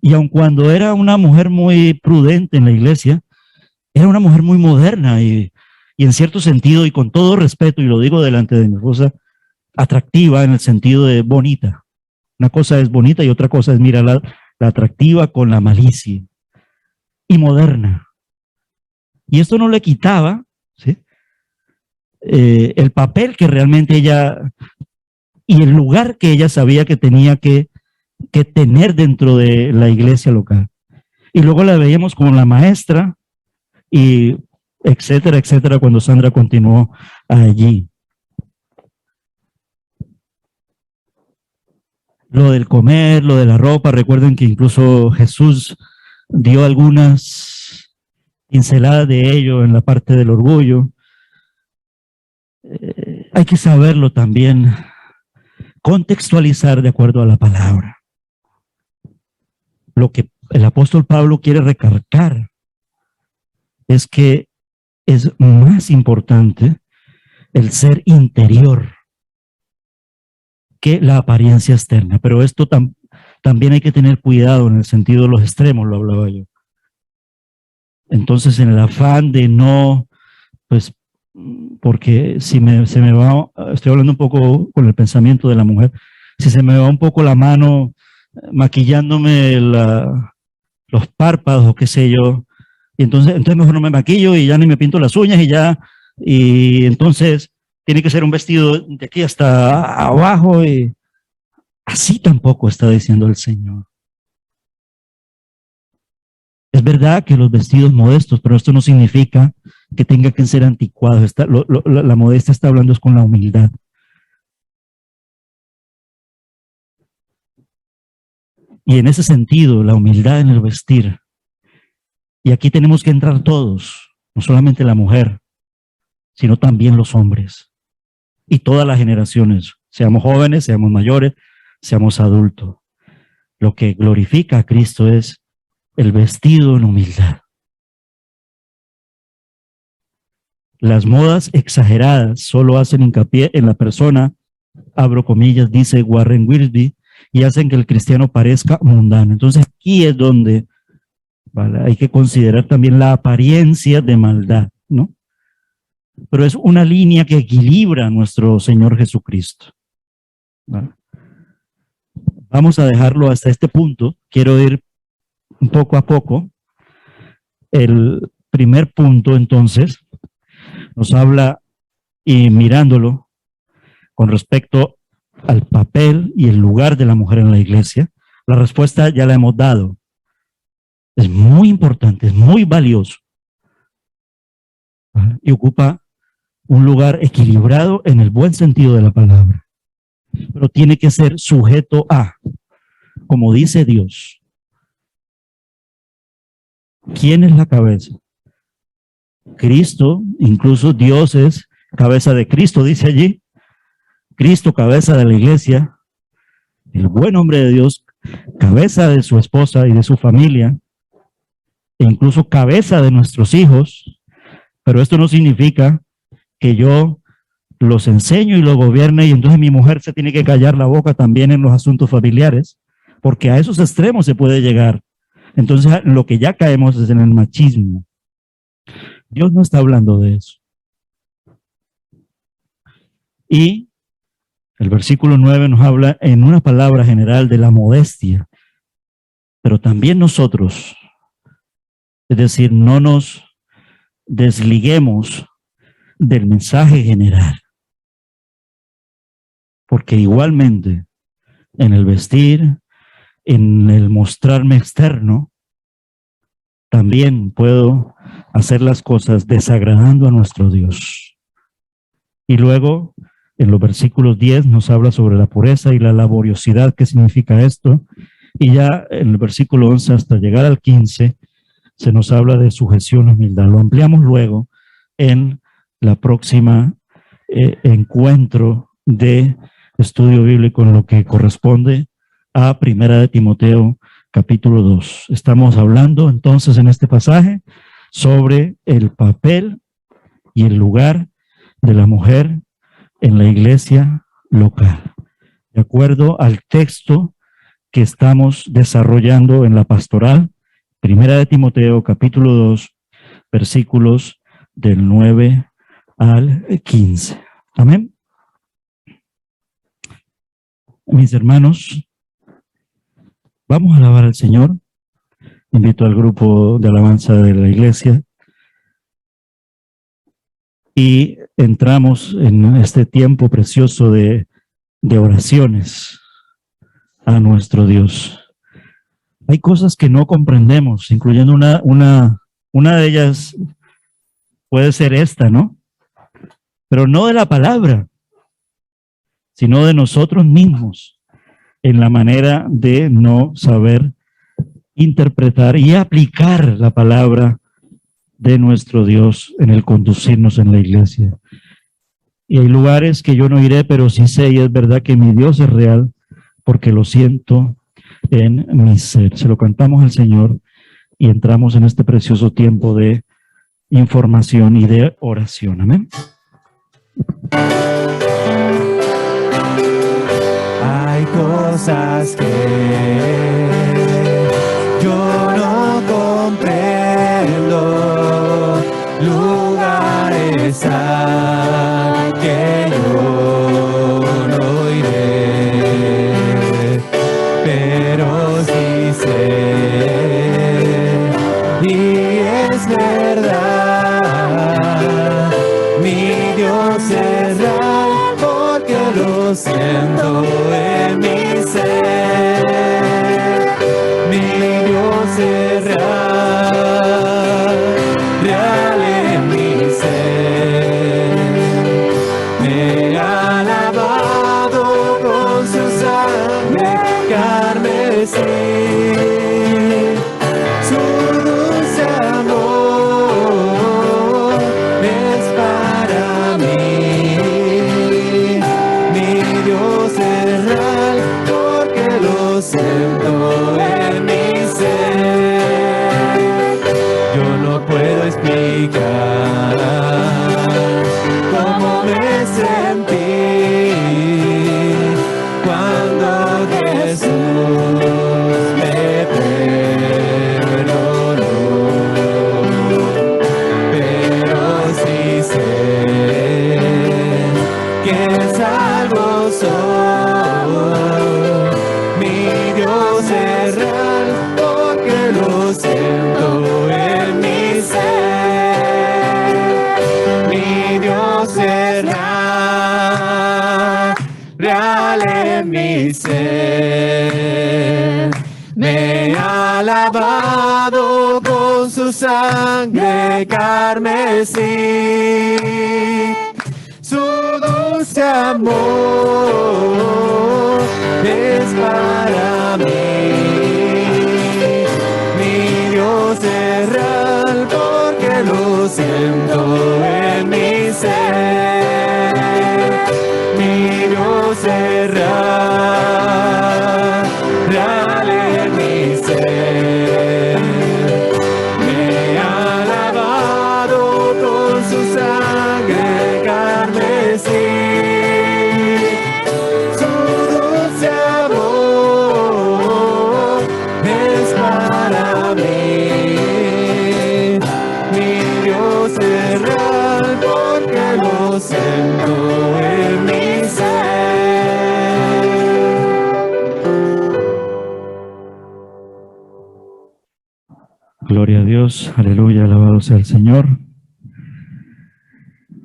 A: Y aun cuando era una mujer muy prudente en la iglesia, era una mujer muy moderna y en cierto sentido, y con todo respeto, y lo digo delante de mi esposa, atractiva en el sentido de bonita. Una cosa es bonita y otra cosa es, mira, la atractiva con la malicia, y moderna. Y esto no le quitaba, ¿sí?, el papel que realmente ella, y el lugar que ella sabía que tenía que tener dentro de la iglesia local. Y luego la veíamos como la maestra, y etcétera, etcétera, cuando Sandra continuó allí. Lo del comer, lo de la ropa, recuerden que incluso Jesús dio algunas pinceladas de ello en la parte del orgullo. Hay que saberlo también, contextualizar de acuerdo a la palabra. Lo que el apóstol Pablo quiere recalcar es que es más importante el ser interior que la apariencia externa. Pero esto también hay que tener cuidado en el sentido de los extremos, lo hablaba yo. Entonces, en el afán de no, pues, porque si se me va, estoy hablando un poco con el pensamiento de la mujer, si se me va un poco la mano maquillándome los párpados o qué sé yo, y entonces mejor no me maquillo y ya ni me pinto las uñas y entonces tiene que ser un vestido de aquí hasta abajo y así tampoco está diciendo el Señor. Es verdad que los vestidos modestos, pero esto no significa que tenga que ser anticuados. La modestia está hablando es con la humildad. Y en ese sentido, la humildad en el vestir. Y aquí tenemos que entrar todos, no solamente la mujer, sino también los hombres. Y todas las generaciones, seamos jóvenes, seamos mayores, seamos adultos. Lo que glorifica a Cristo es el vestido en humildad. Las modas exageradas solo hacen hincapié en la persona, abro comillas, dice Warren Wiersbe, y hacen que el cristiano parezca mundano. Entonces aquí es donde, ¿vale?, hay que considerar también la apariencia de maldad, ¿no? Pero es una línea que equilibra a nuestro Señor Jesucristo, ¿vale? Vamos a dejarlo hasta este punto. Quiero ir poco a poco. El primer punto, entonces, nos habla, y mirándolo con respecto al papel y el lugar de la mujer en la iglesia, la respuesta ya la hemos dado. Es muy importante, es muy valioso, ¿vale? Y ocupa un lugar equilibrado en el buen sentido de la palabra. Pero tiene que ser sujeto a, como dice Dios. ¿Quién es la cabeza? Cristo, incluso Dios es cabeza de Cristo, dice allí. Cristo, cabeza de la iglesia. El buen hombre de Dios, cabeza de su esposa y de su familia. E incluso cabeza de nuestros hijos. Pero esto no significa que yo los enseño y los gobierne y entonces mi mujer se tiene que callar la boca también en los asuntos familiares, porque a esos extremos se puede llegar. Entonces lo que ya caemos es en el machismo. Dios no está hablando de eso. Y el versículo 9 nos habla en una palabra general de la modestia, pero también nosotros, es decir, no nos desliguemos del mensaje general. Porque igualmente en el vestir, en el mostrarme externo, también puedo hacer las cosas desagradando a nuestro Dios. Y luego, en los versículos 10 nos habla sobre la pureza y la laboriosidad. ¿Qué significa esto? Y ya en el versículo 11 hasta llegar al 15 se nos habla de sujeción y humildad. Lo ampliamos luego en la próxima encuentro de estudio bíblico en lo que corresponde a Primera de Timoteo capítulo 2. Estamos hablando entonces en este pasaje sobre el papel y el lugar de la mujer en la iglesia local, de acuerdo al texto que estamos desarrollando en la pastoral, Primera de Timoteo capítulo 2, versículos del 9 al 15. Amén. Mis hermanos, vamos a alabar al Señor. Invito al grupo de alabanza de la iglesia y entramos en este tiempo precioso de oraciones a nuestro Dios. Hay cosas que no comprendemos, incluyendo una de ellas puede ser esta, ¿no? Pero no de la palabra, sino de nosotros mismos. en la manera de no saber interpretar y aplicar la palabra de nuestro Dios en el conducirnos en la iglesia. Y hay lugares que yo no iré, pero sí sé y es verdad que mi Dios es real porque lo siento en mi ser. Se lo cantamos al Señor y entramos en este precioso tiempo de información y de oración. Amén.
B: Hay cosas que yo no comprendo, lugares a que yo no iré, pero sí sé, y es verdad, mi Dios es real, porque lo siento en mi ser, mi Dios es real, real en mi ser, me ha lavado con su sangre carmesí, su dulce amor es para mí, mi Dios es real, porque lo siento en mi ser, yo no puedo explicar cómo me sentí cuando Jesús me perdonó, pero sí sé que salvo soy, mi Dios es real, porque lo siento en mi ser, mi Dios es real, real en mi ser, me ha lavado con su sangre carmesí, su dulce amor es para mí, mi Dios es real, porque lo siento en mi ser, mi Dios es real, real en mi ser, me ha lavado con su sangre carmesí, su dulce amor es para mí, mi Dios es real, porque lo siento en mi ser.
A: Gloria a Dios, aleluya, alabado sea el Señor.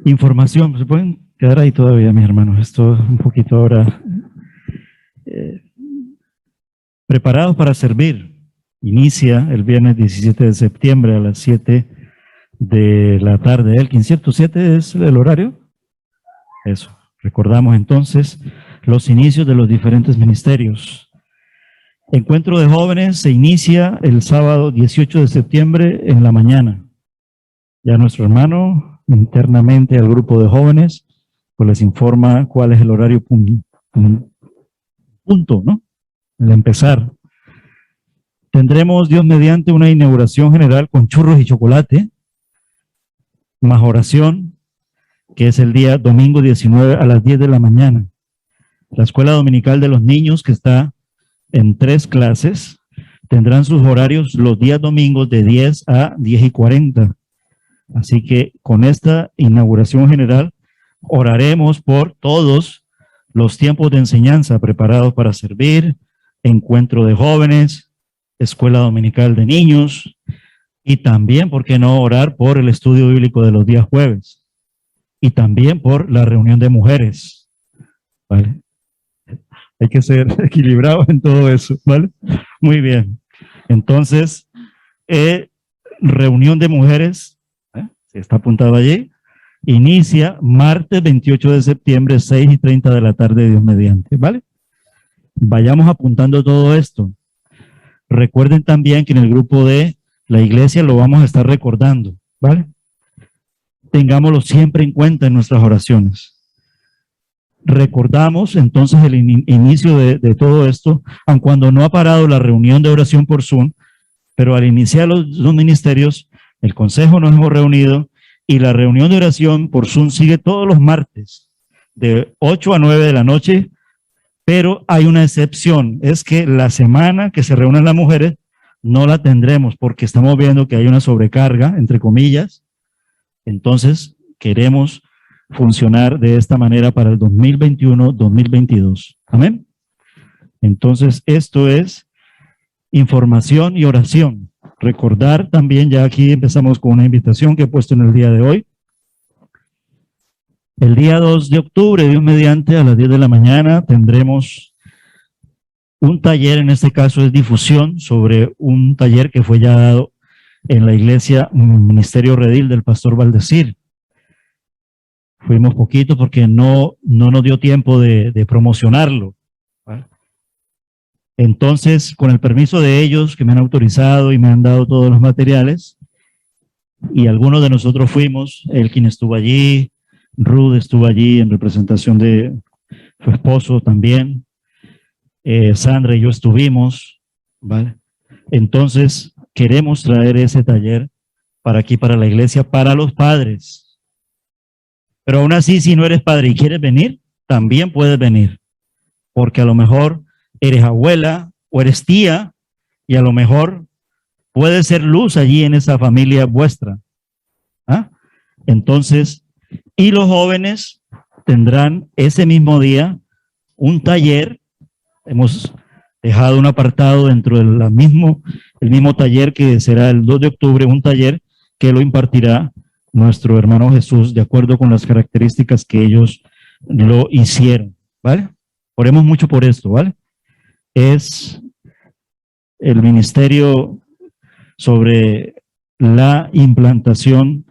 A: Información, ¿se pueden quedar ahí todavía, mis hermanos? Esto un poquito ahora. Preparados para servir. Inicia el viernes 17 de septiembre a las 7 de la tarde. ¿Elkin, cierto? ¿7 es el horario? Eso. Recordamos entonces los inicios de los diferentes ministerios. Encuentro de jóvenes se inicia el sábado 18 de septiembre en la mañana. Ya nuestro hermano internamente al grupo de jóvenes pues les informa cuál es el horario punto, ¿no? El empezar. Tendremos, Dios mediante, una inauguración general con churros y chocolate, más oración, que es el día domingo 19 a las 10 de la mañana. La escuela dominical de los niños, que está en 3 clases, tendrán sus horarios los días domingos de 10 a 10:40. Así que con esta inauguración general oraremos por todos los tiempos de enseñanza preparados para servir, encuentro de jóvenes, escuela dominical de niños y también, ¿por qué no orar por el estudio bíblico de los días jueves? Y también por la reunión de mujeres, ¿vale? Hay que ser equilibrado en todo eso, ¿vale? Muy bien. Entonces, reunión de mujeres, si está apuntado allí, inicia martes 28 de septiembre, 6:30 de la tarde, Dios mediante, ¿vale? vayamos apuntando todo esto. Recuerden también que en el grupo de la iglesia lo vamos a estar recordando, ¿vale? Tengámoslo siempre en cuenta en nuestras oraciones. Recordamos entonces el inicio de todo esto, aun cuando no ha parado la reunión de oración por Zoom, pero al iniciar los ministerios, el consejo nos hemos reunido y la reunión de oración por Zoom sigue todos los martes, de 8 a 9 de la noche, pero hay una excepción, es que la semana que se reúnen las mujeres no la tendremos porque estamos viendo que hay una sobrecarga, entre comillas. Entonces queremos funcionar de esta manera para el 2021-2022. Amén. Entonces esto es información y oración. Recordar también, ya aquí empezamos con una invitación que he puesto en el día de hoy. El día 2 de octubre, Dios mediante, a las 10 de la mañana tendremos un taller, en este caso es difusión, sobre un taller que fue ya dado en la iglesia Ministerio Redil del pastor Valdecir. Fuimos poquitos porque no nos dio tiempo de promocionarlo. Entonces, con el permiso de ellos que me han autorizado y me han dado todos los materiales, y algunos de nosotros fuimos, él quien estuvo allí, Ruth estuvo allí en representación de su esposo también, Sandra y yo estuvimos, ¿vale? Entonces, queremos traer ese taller para aquí, para la iglesia, para los padres. Pero aún así, si no eres padre y quieres venir, también puedes venir, porque a lo mejor eres abuela o eres tía y a lo mejor puede ser luz allí en esa familia vuestra. ¿Ah? Entonces, y los jóvenes tendrán ese mismo día un taller. Hemos dejado un apartado dentro del mismo taller que será el 2 de octubre, un taller que lo impartirá nuestro hermano Jesús de acuerdo con las características que ellos lo hicieron, ¿vale? Oremos mucho por esto, ¿vale? Es el ministerio sobre la implantación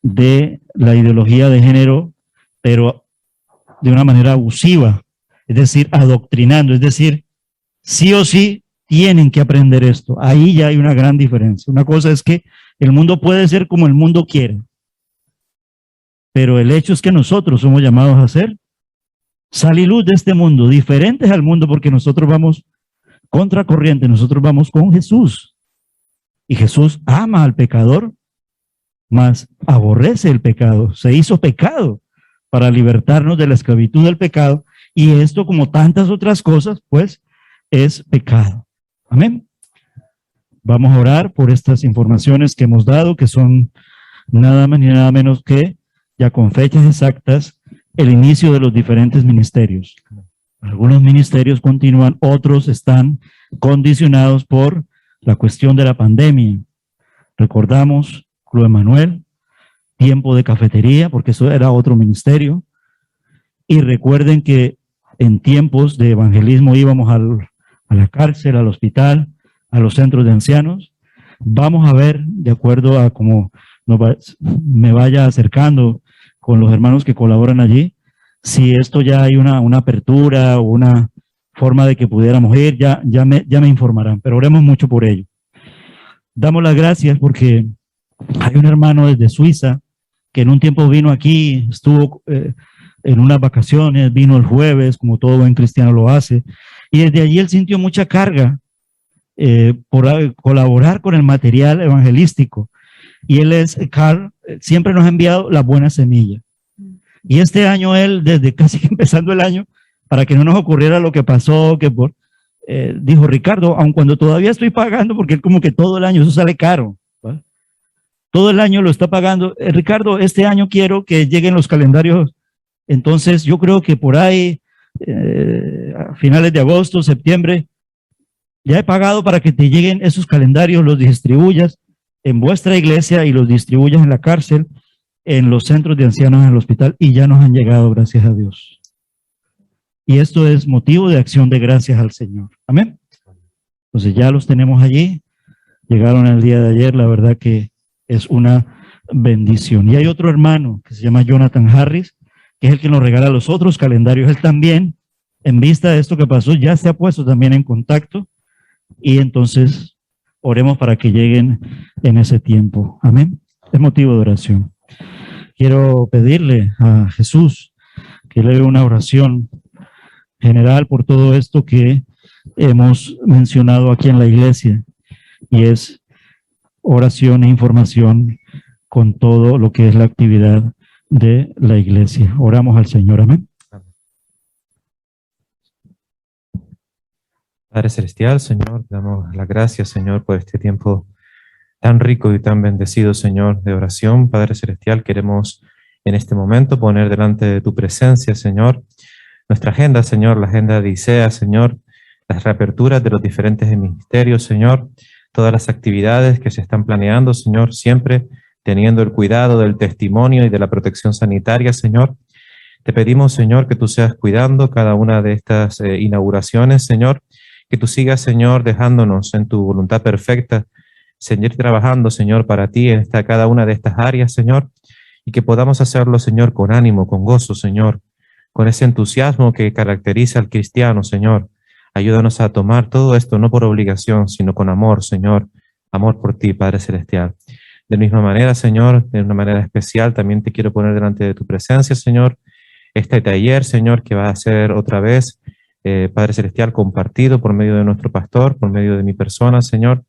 A: de la ideología de género, pero de una manera abusiva, es decir, adoctrinando, es decir, sí o sí tienen que aprender esto. Ahí ya hay una gran diferencia. Una cosa es que el mundo puede ser como el mundo quiere, pero el hecho es que nosotros somos llamados a ser sal y luz de este mundo, diferentes al mundo, porque nosotros vamos contracorriente, nosotros vamos con Jesús. Y Jesús ama al pecador, mas aborrece el pecado. Se hizo pecado para libertarnos de la esclavitud del pecado. Y esto, como tantas otras cosas, pues, es pecado. Amén. Vamos a orar por estas informaciones que hemos dado, que son nada más ni nada menos que, ya con fechas exactas, el inicio de los diferentes ministerios. Algunos ministerios continúan, otros están condicionados por la cuestión de la pandemia. Recordamos Club Emanuel, tiempo de cafetería, porque eso era otro ministerio. Y recuerden que en tiempos de evangelismo íbamos a la cárcel, al hospital, a los centros de ancianos. Vamos a ver, de acuerdo a cómo me vaya acercando con los hermanos que colaboran allí, si esto ya hay una apertura o una forma de que pudiéramos ir, ya me informarán, pero oremos mucho por ello. Damos las gracias porque hay un hermano desde Suiza que en un tiempo vino aquí, estuvo en unas vacaciones, vino el jueves, como todo buen cristiano lo hace, y desde allí él sintió mucha carga por colaborar con el material evangelístico. Y él es, Carl, siempre nos ha enviado la buena semilla. Y este año él, desde casi empezando el año, para que no nos ocurriera lo que pasó, dijo, Ricardo, aun cuando todavía estoy pagando, porque él como que todo el año, eso sale caro, ¿vale? Todo el año lo está pagando. Ricardo, este año quiero que lleguen los calendarios. Entonces yo creo que por ahí, a finales de agosto, septiembre, ya he pagado para que te lleguen esos calendarios, los distribuyas en vuestra iglesia y los distribuyas en la cárcel, en los centros de ancianos, en el hospital, y ya nos han llegado, gracias a Dios. Y esto es motivo de acción de gracias al Señor. Amén. Entonces ya los tenemos allí, llegaron el día de ayer, la verdad que es una bendición. Y hay otro hermano que se llama Jonathan Harris, que es el que nos regala los otros calendarios. Él también en vista de esto que pasó, ya se ha puesto también en contacto y entonces oremos para que lleguen en ese tiempo. Amén. Es motivo de oración. Quiero pedirle a Jesús que le dé una oración general por todo esto que hemos mencionado aquí en la iglesia, y es oración e información con todo lo que es la actividad de la iglesia. Oramos al Señor. Amén.
C: Padre Celestial, Señor, te damos las gracias, Señor, por este tiempo tan rico y tan bendecido, Señor, de oración. Padre Celestial, queremos en este momento poner delante de tu presencia, Señor, nuestra agenda, Señor, la agenda de ICEA, Señor, las reaperturas de los diferentes ministerios, Señor, todas las actividades que se están planeando, Señor, siempre teniendo el cuidado del testimonio y de la protección sanitaria, Señor. Te pedimos, Señor, que tú seas cuidando cada una de estas inauguraciones, Señor, que tú sigas, Señor, dejándonos en tu voluntad perfecta, seguir trabajando, Señor, para ti en cada una de estas áreas, Señor, y que podamos hacerlo, Señor, con ánimo, con gozo, Señor, con ese entusiasmo que caracteriza al cristiano, Señor. Ayúdanos a tomar todo esto no por obligación, sino con amor, Señor, amor por ti, Padre Celestial. De misma manera, Señor, de una manera especial, también te quiero poner delante de tu presencia, Señor, este taller, Señor, que va a ser otra vez, Padre Celestial, compartido por medio de nuestro pastor, por medio de mi persona, Señor,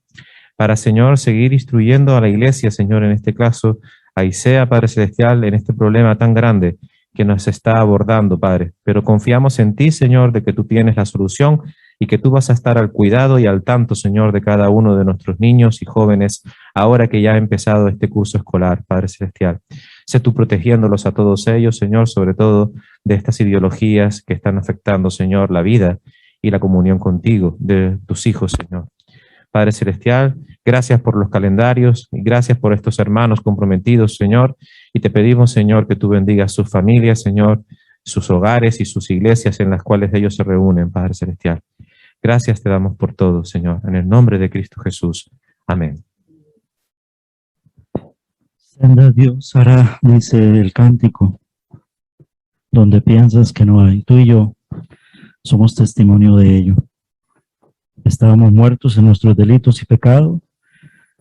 C: para, Señor, seguir instruyendo a la iglesia, Señor, en este caso, a ICEA, Padre Celestial, en este problema tan grande que nos está abordando, Padre. Pero confiamos en ti, Señor, de que tú tienes la solución y que tú vas a estar al cuidado y al tanto, Señor, de cada uno de nuestros niños y jóvenes, ahora que ya ha empezado este curso escolar, Padre Celestial. Sé tú protegiéndolos a todos ellos, Señor, sobre todo de estas ideologías que están afectando, Señor, la vida y la comunión contigo de tus hijos, Señor. Padre Celestial, gracias por los calendarios y gracias por estos hermanos comprometidos, Señor, y te pedimos, Señor, que tú bendigas sus familias, Señor, sus hogares y sus iglesias en las cuales ellos se reúnen, Padre Celestial. Gracias te damos por todo, Señor, en el nombre de Cristo Jesús. Amén.
A: Senda Dios hará, dice el cántico, donde piensas que no hay. Tú y yo somos testimonio de ello. Estábamos muertos en nuestros delitos y pecados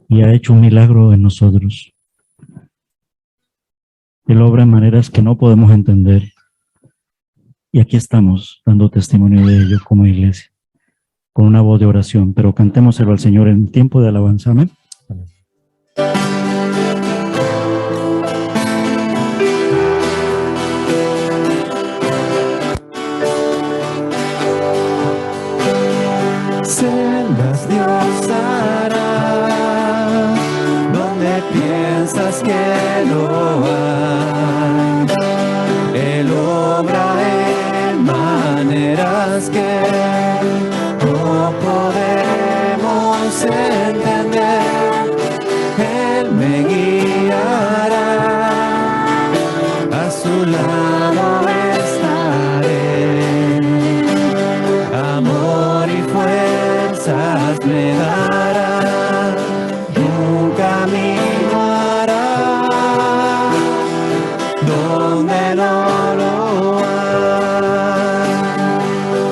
A: y ha hecho un milagro en nosotros. Él obra en maneras que no podemos entender. Y aquí estamos dando testimonio de ello como iglesia, con una voz de oración, pero cantémoselo al Señor en tiempo de alabanza. Amén.
C: Amén.
B: Sendas Dios hará, donde piensas que no hay. Él obra en maneras que no podemos entender. Él me guiará, a su lado estaré. Amor y fuerzas me dará, un camino hará, donde no lo hay.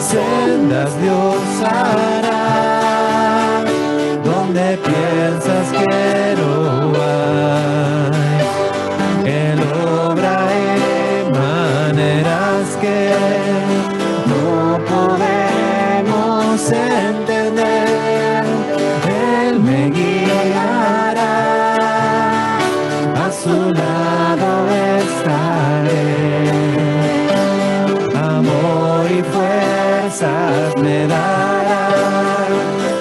B: Sendas Dios hará, donde piensas que no hay. Él obra en maneras que no podemos entender. Él me guiará, a su lado estaré. Amor y fuerzas me dará,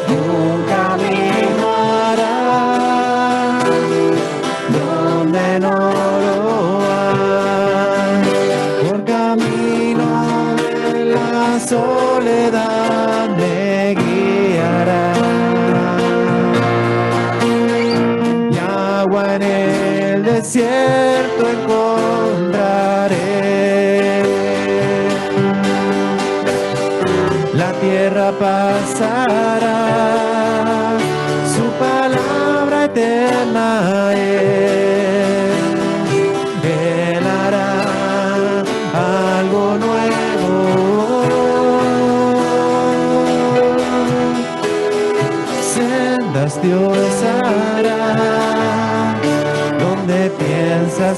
B: un camino hará, donde no lo hay. Por camino de la soledad me guiará, y agua en el desierto encontraré. La tierra pasará, su palabra eterna es. Él hará algo nuevo,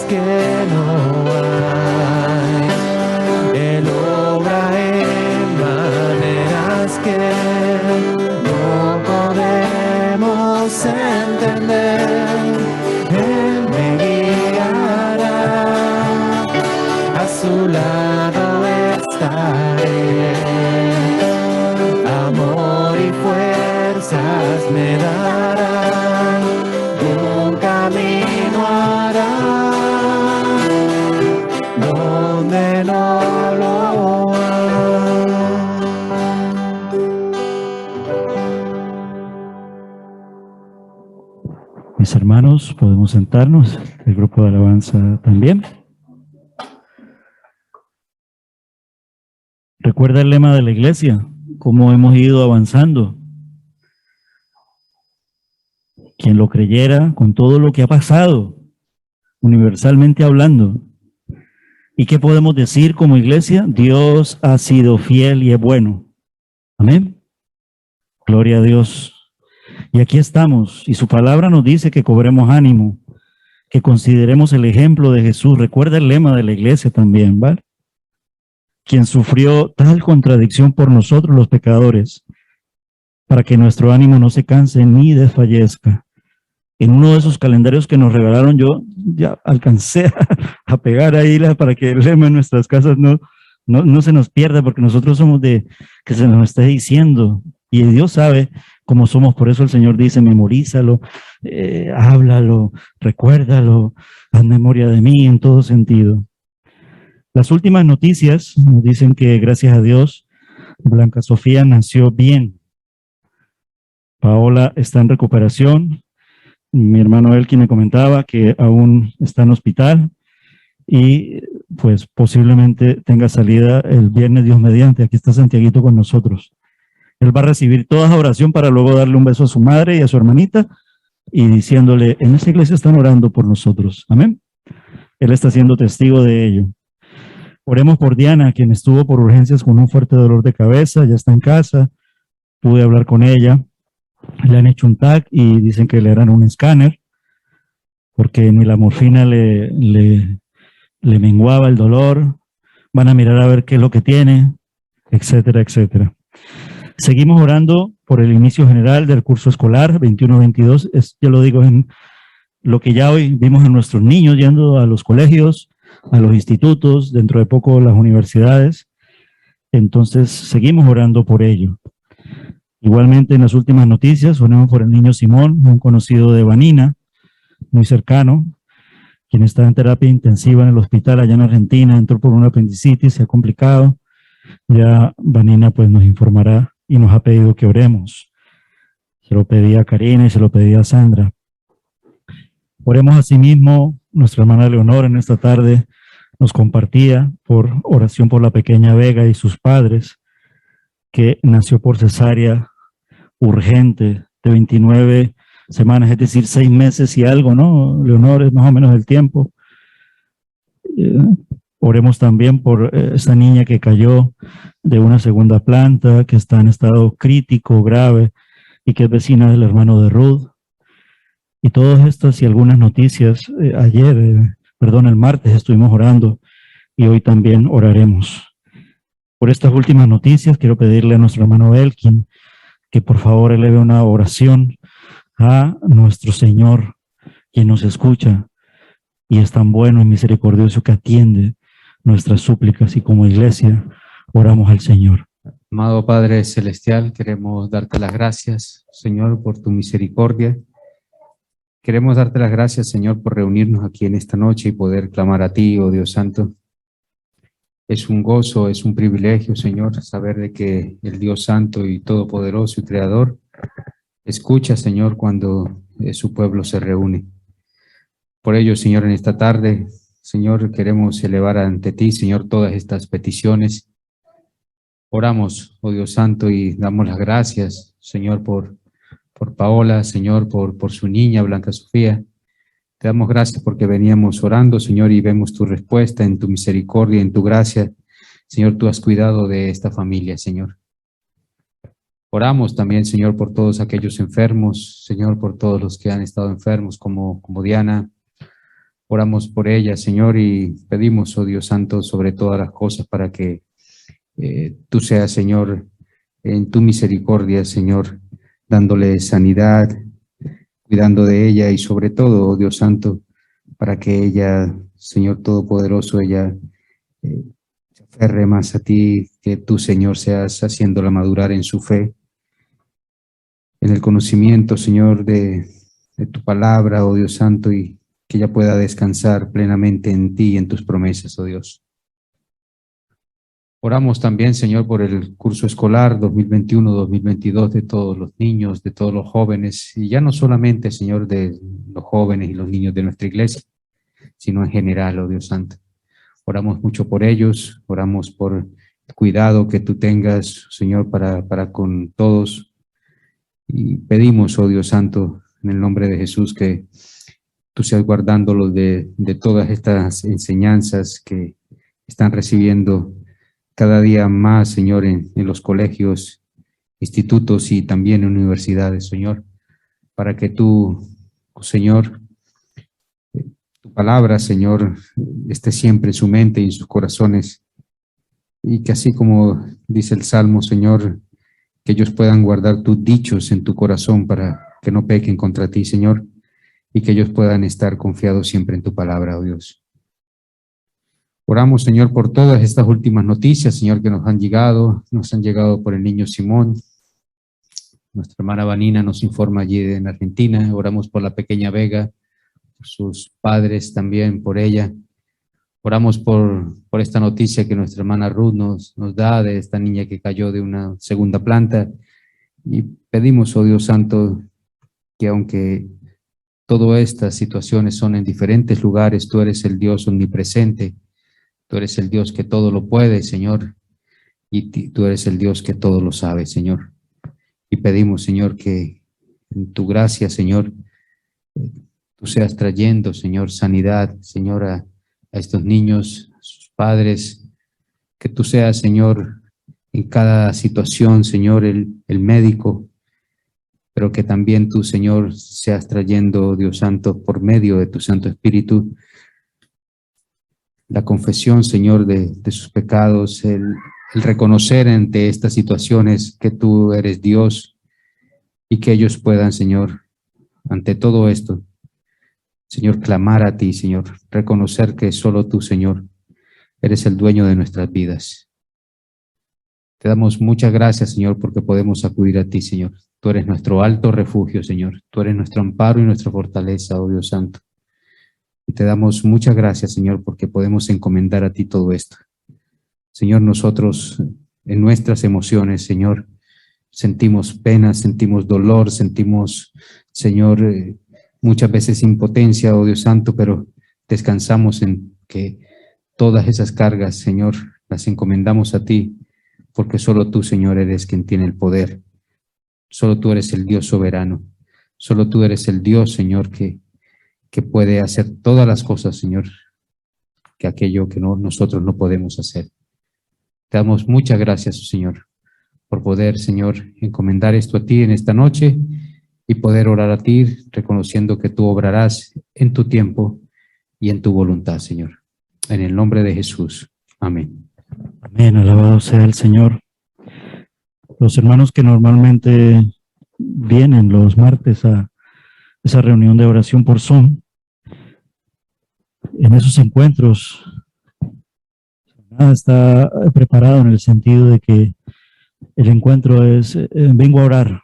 B: que no hay. Él obra en maneras que no podemos entender. Él me guiará, a su lado estaré. Amor y fuerzas me darán, un camino hará donde no lo hay.
A: Mis hermanos, podemos sentarnos, el grupo de alabanza también. Recuerda el lema de la iglesia, cómo hemos ido avanzando. Quien lo creyera con todo lo que ha pasado, universalmente hablando. ¿Y qué podemos decir como iglesia? Dios ha sido fiel y es bueno. Amén. Gloria a Dios. Y aquí estamos, y su palabra nos dice que cobremos ánimo, que consideremos el ejemplo de Jesús. Recuerda el lema de la iglesia también, ¿vale? Quien sufrió tal contradicción por nosotros los pecadores, para que nuestro ánimo no se canse ni desfallezca. En uno de esos calendarios que nos regalaron, yo ya alcancé a pegar ahí para que el lema en nuestras casas no se nos pierda, porque nosotros somos de que se nos esté diciendo, y Dios sabe cómo somos. Por eso el Señor dice: memorízalo, háblalo, recuérdalo, haz memoria de mí en todo sentido. Las últimas noticias nos dicen que, gracias a Dios, Blanca Sofía nació bien. Paola está en recuperación. Mi hermano Elkin me comentaba que aún está en hospital y pues posiblemente tenga salida el viernes, Dios mediante. Aquí está Santiaguito con nosotros. Él va a recibir toda esa oración para luego darle un beso a su madre y a su hermanita y diciéndole: en esta iglesia están orando por nosotros. Amén. Él está siendo testigo de ello. Oremos por Diana, quien estuvo por urgencias con un fuerte dolor de cabeza, ya está en casa. Pude hablar con ella. Le han hecho un TAC y dicen que le harán un escáner porque ni la morfina le menguaba el dolor. Van a mirar a ver qué es lo que tiene, etcétera, etcétera. Seguimos orando por el inicio general del curso escolar 21-22. Yo lo digo en lo que ya hoy vimos en nuestros niños yendo a los colegios, a los institutos, dentro de poco las universidades. Entonces seguimos orando por ello. Igualmente, en las últimas noticias, oremos por el niño Simón, un conocido de Vanina, muy cercano, quien está en terapia intensiva en el hospital allá en Argentina. Entró por una apendicitis, se ha complicado. Ya Vanina pues nos informará y nos ha pedido que oremos. Se lo pedí a Karina y se lo pedí a Sandra. Oremos asimismo. Nuestra hermana Leonor en esta tarde nos compartía por oración por la pequeña Vega y sus padres, que nació por cesárea urgente de 29 semanas, es decir, 6 meses y algo, ¿no? Leonor, es más o menos el tiempo. Oremos también por esta niña que cayó de una segunda planta, que está en estado crítico, grave, y que es vecina del hermano de Ruth. Y todas estas y algunas noticias, el martes estuvimos orando y hoy también oraremos. Por estas últimas noticias quiero pedirle a nuestro hermano Elkin que por favor eleve una oración a nuestro Señor, quien nos escucha y es tan bueno y misericordioso que atiende nuestras súplicas, y como iglesia oramos al Señor.
D: Amado Padre Celestial, queremos darte las gracias, Señor, por tu misericordia. Queremos darte las gracias, Señor, por reunirnos aquí en esta noche y poder clamar a ti, oh Dios Santo. Es un gozo, es un privilegio, Señor, saber de que el Dios Santo y Todopoderoso y Creador escucha, Señor, cuando su pueblo se reúne. Por ello, Señor, en esta tarde, Señor, queremos elevar ante ti, Señor, todas estas peticiones. Oramos, oh Dios Santo, y damos las gracias, Señor, por Paola, Señor, por su niña, Blanca Sofía. Te damos gracias porque veníamos orando, Señor, y vemos tu respuesta en tu misericordia, en tu gracia. Señor, tú has cuidado de esta familia, Señor. Oramos también, Señor, por todos aquellos enfermos, Señor, por todos los que han estado enfermos, como Diana, Oramos por ella, Señor, y pedimos, oh Dios Santo, sobre todas las cosas para que tú seas, Señor, en tu misericordia, Señor, dándole sanidad, cuidando de ella y sobre todo, oh Dios Santo, para que ella, Señor Todopoderoso, ella se aferre más a ti, que tú, Señor, seas haciéndola madurar en su fe, en el conocimiento, Señor, de tu palabra, oh Dios Santo, y que ella pueda descansar plenamente en ti y en tus promesas, oh Dios. Oramos también, Señor, por el curso escolar 2021-2022 de todos los niños, de todos los jóvenes, y ya no solamente, Señor, de los jóvenes y los niños de nuestra iglesia, sino en general, oh Dios Santo. Oramos mucho por ellos, oramos por el cuidado que tú tengas, Señor, para con todos, y pedimos, oh Dios Santo, en el nombre de Jesús, que tú seas guardándolos de todas estas enseñanzas que están recibiendo cada día más, Señor, en los colegios, institutos y también en universidades, Señor, para que tú, Señor, tu palabra, Señor, esté siempre en su mente y en sus corazones, y que así como dice el Salmo, Señor, que ellos puedan guardar tus dichos en tu corazón para que no pequen contra ti, Señor, y que ellos puedan estar confiados siempre en tu palabra, oh Dios. Oramos, Señor, por todas estas últimas noticias, Señor, que nos han llegado por el niño Simón. Nuestra hermana Vanina nos informa allí en Argentina. Oramos por la pequeña Vega, por sus padres también, por ella. Oramos por esta noticia que nuestra hermana Ruth nos da de esta niña que cayó de una segunda planta. Y pedimos, oh Dios Santo, que aunque todas estas situaciones son en diferentes lugares, tú eres el Dios omnipresente. Tú eres el Dios que todo lo puede, Señor, y tú eres el Dios que todo lo sabe, Señor. Y pedimos, Señor, que en tu gracia, Señor, tú seas trayendo, Señor, sanidad, Señor, a estos niños, a sus padres, que tú seas, Señor, en cada situación, Señor, el médico, pero que también tú, Señor, seas trayendo, Dios Santo, por medio de tu Santo Espíritu, la confesión, Señor, de sus pecados, el reconocer ante estas situaciones que tú eres Dios y que ellos puedan, Señor, ante todo esto, Señor, clamar a ti, Señor, reconocer que solo tú, Señor, eres el dueño de nuestras vidas. Te damos muchas gracias, Señor, porque podemos acudir a ti, Señor. Tú eres nuestro alto refugio, Señor. Tú eres nuestro amparo y nuestra fortaleza, oh Dios Santo. Y te damos muchas gracias, Señor, porque podemos encomendar a ti todo esto. Señor, nosotros en nuestras emociones, Señor, sentimos pena, sentimos dolor, sentimos, Señor, muchas veces impotencia, oh Dios Santo, pero descansamos en que todas esas cargas, Señor, las encomendamos a ti, porque solo tú, Señor, eres quien tiene el poder. Solo tú eres el Dios soberano. Solo tú eres el Dios, Señor, que puede hacer todas las cosas, Señor, que aquello que nosotros no podemos hacer. Te damos muchas gracias, Señor, por poder, Señor, encomendar esto a ti en esta noche y poder orar a ti, reconociendo que tú obrarás en tu tiempo y en tu voluntad, Señor. En el nombre de Jesús. Amén.
A: Amén, alabado sea el Señor. Los hermanos que normalmente vienen los martes a esa reunión de oración por Zoom, en esos encuentros, nada está preparado en el sentido de que el encuentro es, vengo a orar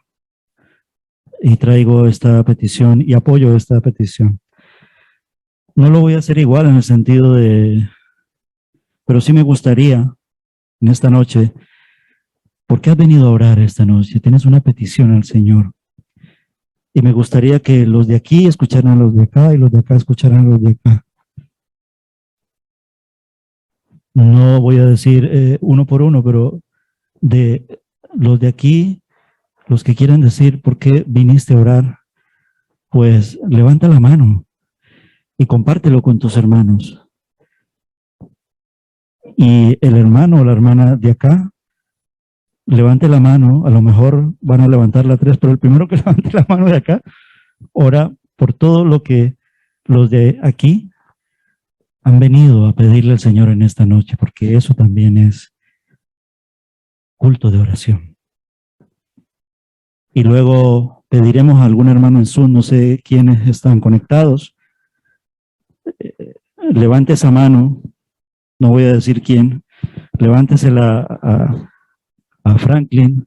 A: y traigo esta petición y apoyo esta petición. No lo voy a hacer igual en el sentido de, pero sí me gustaría en esta noche, ¿por qué has venido a orar esta noche? Tienes una petición al Señor. Y me gustaría que los de aquí escucharan a los de acá y los de acá escucharan a los de acá. No voy a decir uno por uno, pero de los de aquí, los que quieran decir por qué viniste a orar, pues levanta la mano y compártelo con tus hermanos. Y el hermano o la hermana de acá, levante la mano, a lo mejor van a levantar la 3, pero el primero que levante la mano de acá, ora por todo lo que los de aquí han venido a pedirle al Señor en esta noche, porque eso también es culto de oración. Y luego pediremos a algún hermano en Zoom, no sé quiénes están conectados. Levante esa mano, no voy a decir quién, levántesela a Franklin,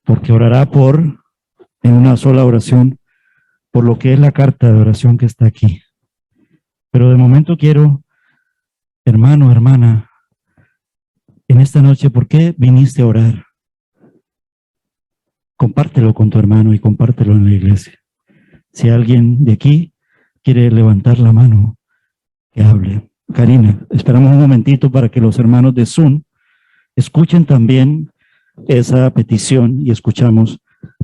A: porque orará en una sola oración, por lo que es la carta de oración que está aquí. Pero de momento quiero, hermano, hermana, en esta noche, ¿por qué viniste a orar? Compártelo con tu hermano y compártelo en la iglesia. Si alguien de aquí quiere levantar la mano, que hable. Karina, esperamos un momentito para que los hermanos de Zoom escuchen también esa petición y escuchamos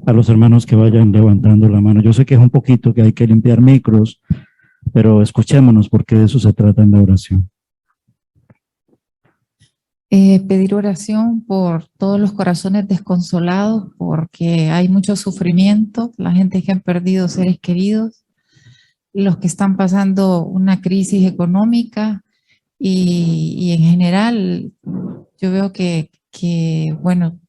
A: a los hermanos que vayan levantando la mano. Yo sé que es un poquito que hay que limpiar micros, pero escuchémonos porque de eso se trata en la oración.
E: Pedir oración por todos los corazones desconsolados, porque hay mucho sufrimiento, la gente que han perdido seres queridos, los que están pasando una crisis económica y en general yo veo que, bueno,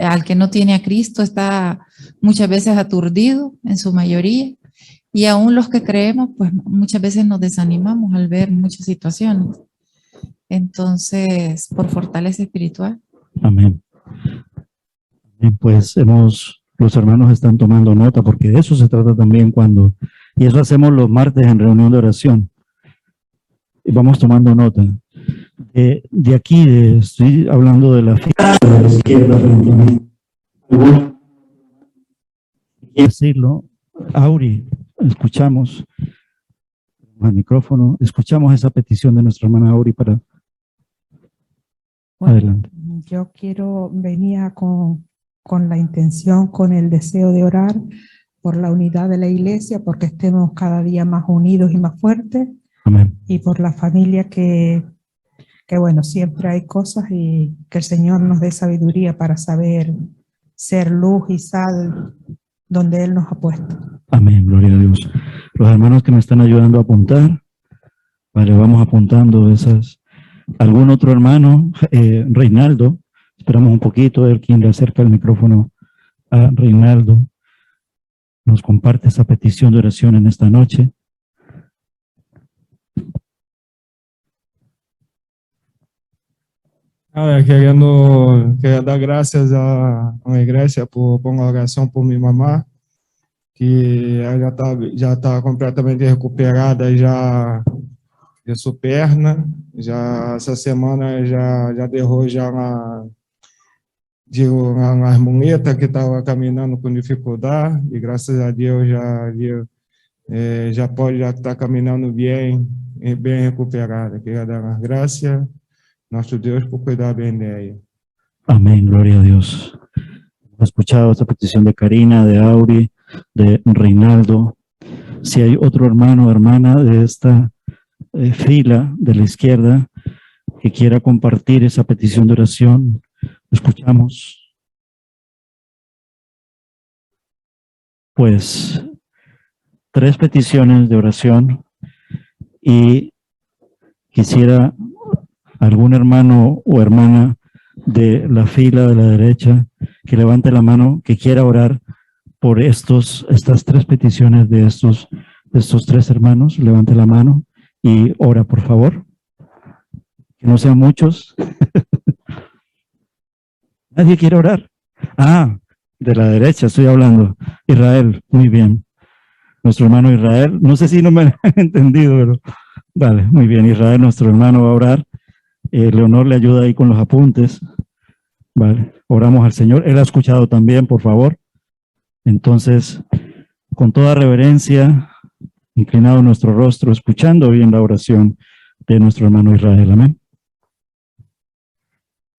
E: al que no tiene a Cristo está muchas veces aturdido en su mayoría, y aún los que creemos, pues muchas veces nos desanimamos al ver muchas situaciones. Entonces, por fortaleza espiritual.
A: Amén. Bien, pues los hermanos están tomando nota porque de eso se trata también y eso hacemos los martes en reunión de oración. Y vamos tomando nota. De aquí, estoy hablando de la fila de la izquierda. Decirlo, Auri, escuchamos al micrófono, escuchamos esa petición de nuestra hermana Auri para...
F: Bueno,
A: adelante.
F: yo venía con la intención, con el deseo de orar por la unidad de la iglesia, porque estemos cada día más unidos y más fuertes.
A: Amén.
F: Y por la familia que bueno, siempre hay cosas y que el Señor nos dé sabiduría para saber ser luz y sal donde Él nos ha puesto.
A: Amén, gloria a Dios. Los hermanos que me están ayudando a apuntar, vale, vamos apuntando esas. ¿Algún otro hermano? Reinaldo, esperamos un poquito, él quien le acerca el micrófono a Reinaldo, nos comparte esa petición de oración en esta noche.
G: Quero dar graças à igreja por uma oração por minha mamá, que ela já tá completamente recuperada já de sua perna, já essa semana já derrou já umas muletas que estava caminhando com dificuldade, e graças a Deus já pode estar caminhando bem recuperada. Queria dar as graças nuestro Dios por cuidar bien de ella.
A: Amén, gloria a Dios. He escuchado esta petición de Karina, de Auri, de Reinaldo. Si hay otro hermano o hermana de esta fila de la izquierda que quiera compartir esa petición de oración, escuchamos. Pues 3 peticiones de oración y quisiera algún hermano o hermana de la fila de la derecha que levante la mano, que quiera orar por estas 3 peticiones de estos 3 hermanos. Levante la mano y ora, por favor. Que no sean muchos. ¿Nadie quiere orar? De la derecha estoy hablando. Israel, muy bien. Nuestro hermano Israel, no sé si no me han entendido, pero vale, muy bien. Israel, nuestro hermano, va a orar. Leonor le ayuda ahí con los apuntes. Vale, oramos al Señor. Él ha escuchado también, por favor. Entonces, con toda reverencia, inclinado nuestro rostro, escuchando bien la oración de nuestro hermano Israel. Amén.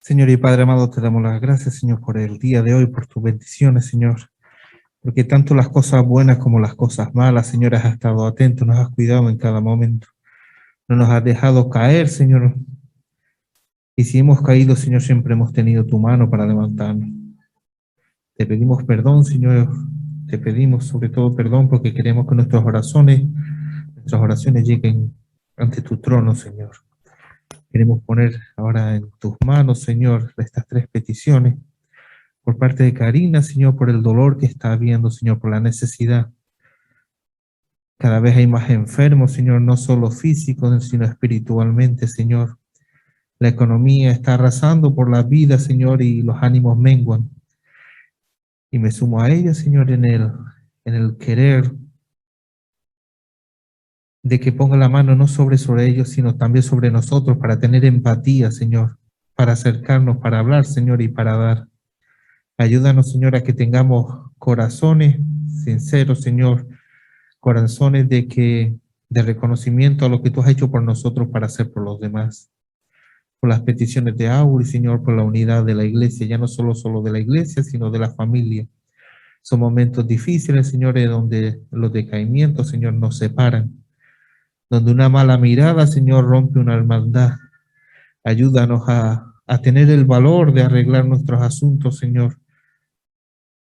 C: Señor y Padre amado, te damos las gracias, Señor, por el día de hoy, por tus bendiciones, Señor. Porque tanto las cosas buenas como las cosas malas, Señor, has estado atento, nos has cuidado en cada momento. No nos has dejado caer, Señor. Y si hemos caído, Señor, siempre hemos tenido tu mano para levantarnos. Te pedimos perdón, Señor. Te pedimos sobre todo perdón porque queremos que nuestras oraciones lleguen ante tu trono, Señor. Queremos poner ahora en tus manos, Señor, estas 3 peticiones. Por parte de Karina, Señor, por el dolor que está habiendo, Señor, por la necesidad. Cada vez hay más enfermos, Señor, no solo físicos, sino espiritualmente, Señor. La economía está arrasando por la vida, Señor, y los ánimos menguan. Y me sumo a ella, Señor, en el querer de que ponga la mano no sobre ellos, sino también sobre nosotros, para tener empatía, Señor, para acercarnos, para hablar, Señor, y para dar. Ayúdanos, Señor, a que tengamos corazones sinceros, Señor, corazones de reconocimiento a lo que tú has hecho por nosotros para hacer por los demás. Por las peticiones de Auri, Señor, por la unidad de la iglesia, ya no solo de la iglesia, sino de la familia. Son momentos difíciles, Señor, donde los decaimientos, Señor, nos separan, donde una mala mirada, Señor, rompe una hermandad. Ayúdanos a tener el valor de arreglar nuestros asuntos, Señor,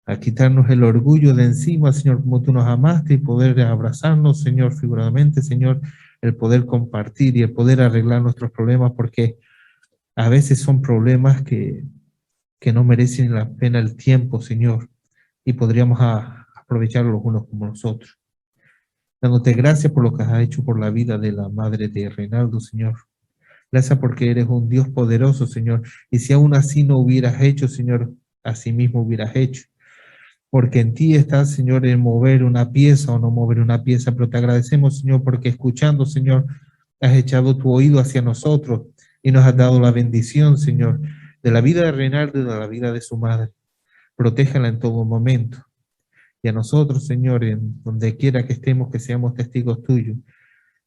C: a quitarnos el orgullo de encima, Señor, como tú nos amaste, y poder abrazarnos, Señor, figuradamente, Señor, el poder compartir y el poder arreglar nuestros problemas, porque a veces son problemas que no merecen la pena el tiempo, Señor, y podríamos aprovecharlos los unos como los otros. Dándote gracias por lo que has hecho por la vida de la madre de Reinaldo, Señor. Gracias porque eres un Dios poderoso, Señor, y si aún así no hubieras hecho, Señor, así mismo hubieras hecho. Porque en ti está, Señor, el mover una pieza o no mover una pieza, pero te agradecemos, Señor, porque escuchando, Señor, has echado tu oído hacia nosotros y nos has dado la bendición, Señor, de la vida de Reinaldo y de la vida de su madre. Protéjala en todo momento. Y a nosotros, Señor, en donde quiera que estemos, que seamos testigos tuyos,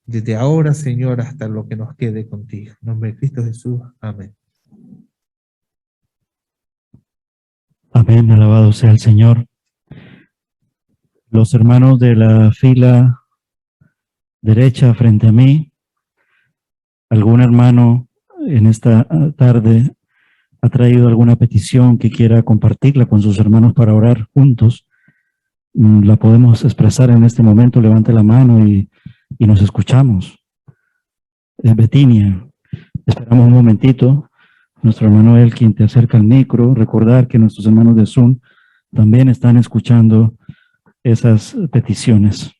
C: desde ahora, Señor, hasta lo que nos quede contigo. En nombre de Cristo Jesús. Amén.
A: Amén, alabado sea el Señor. Los hermanos de la fila derecha frente a mí, algún hermano en esta tarde ha traído alguna petición que quiera compartirla con sus hermanos para orar juntos, la podemos expresar en este momento. Levante la mano y nos escuchamos. Betinia, esperamos un momentito. Nuestro hermano Elkin te acerca al micro. Recordar que nuestros hermanos de Zoom también están escuchando esas peticiones.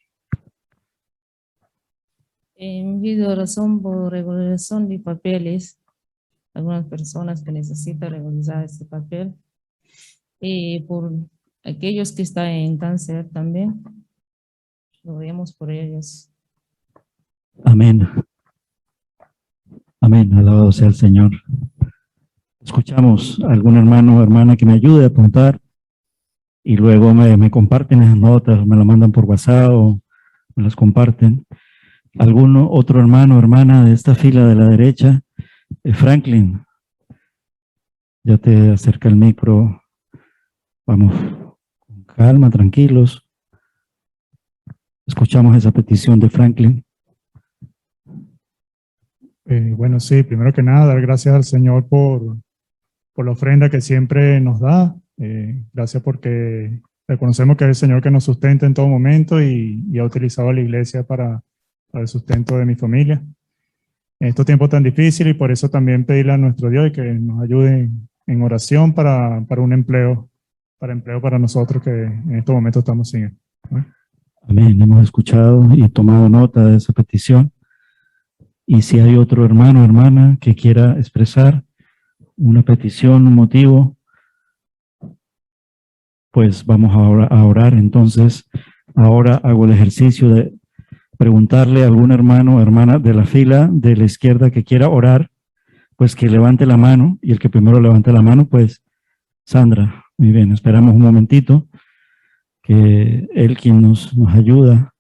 H: Envío oración por regularización de papeles. Algunas personas que necesitan regularizar este papel. Y por aquellos que están en cáncer también. Lo vemos por ellos.
A: Amén. Amén. Alabado sea el Señor. Escuchamos a algún hermano o hermana que me ayude a apuntar y luego me comparten las notas, me las mandan por WhatsApp o me las comparten. ¿Algún otro hermano o hermana de esta fila de la derecha? Franklin, ya te acerca el micro. Vamos, con calma, tranquilos. Escuchamos esa petición de Franklin.
I: Bueno, sí, primero que nada, dar gracias al Señor por la ofrenda que siempre nos da. Gracias porque reconocemos que es el Señor que nos sustenta en todo momento y ha utilizado a la iglesia para el sustento de mi familia. En estos tiempos tan difíciles, y por eso también pedirle a nuestro Dios que nos ayude en oración para un empleo para nosotros que en estos momentos estamos sin él.
A: Amén. Hemos escuchado y tomado nota de esa petición. Y si hay otro hermano o hermana que quiera expresar una petición, un motivo, pues vamos a orar. Entonces, ahora hago el ejercicio de preguntarle a algún hermano o hermana de la fila de la izquierda que quiera orar, pues que levante la mano, y el que primero levante la mano, pues Sandra. Muy bien, esperamos un momentito que él quien nos ayuda.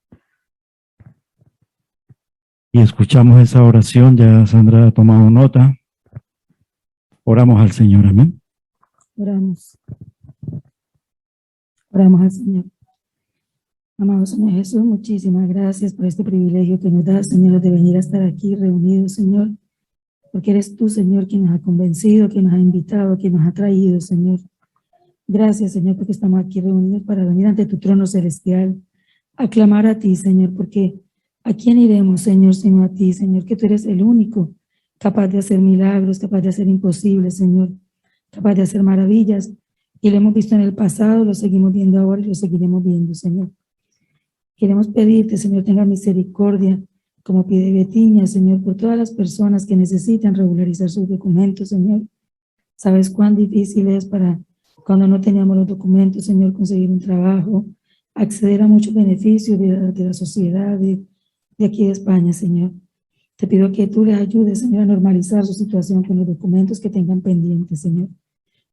A: Y escuchamos esa oración, ya Sandra ha tomado nota. Oramos al Señor, amén.
J: Oramos. Oramos al Señor. Amado Señor Jesús, muchísimas gracias por este privilegio que nos das, Señor, de venir a estar aquí reunidos, Señor, porque eres tú, Señor, quien nos ha convencido, quien nos ha invitado, quien nos ha traído, Señor. Gracias, Señor, porque estamos aquí reunidos para venir ante tu trono celestial, a clamar a ti, Señor, porque ¿A quién iremos, Señor, sino a ti, Señor, que tú eres el único capaz de hacer milagros, capaz de hacer imposibles, Señor, capaz de hacer maravillas? Y lo hemos visto en el pasado, lo seguimos viendo ahora y lo seguiremos viendo, Señor. Queremos pedirte, Señor, tenga misericordia, como pide Betiña, Señor, por todas las personas que necesitan regularizar sus documentos, Señor. Sabes cuán difícil es para cuando no teníamos los documentos, Señor, conseguir un trabajo, acceder a muchos beneficios de la sociedad, de aquí de España, Señor. Te pido que tú les ayudes, Señor, a normalizar su situación con los documentos que tengan pendientes, Señor.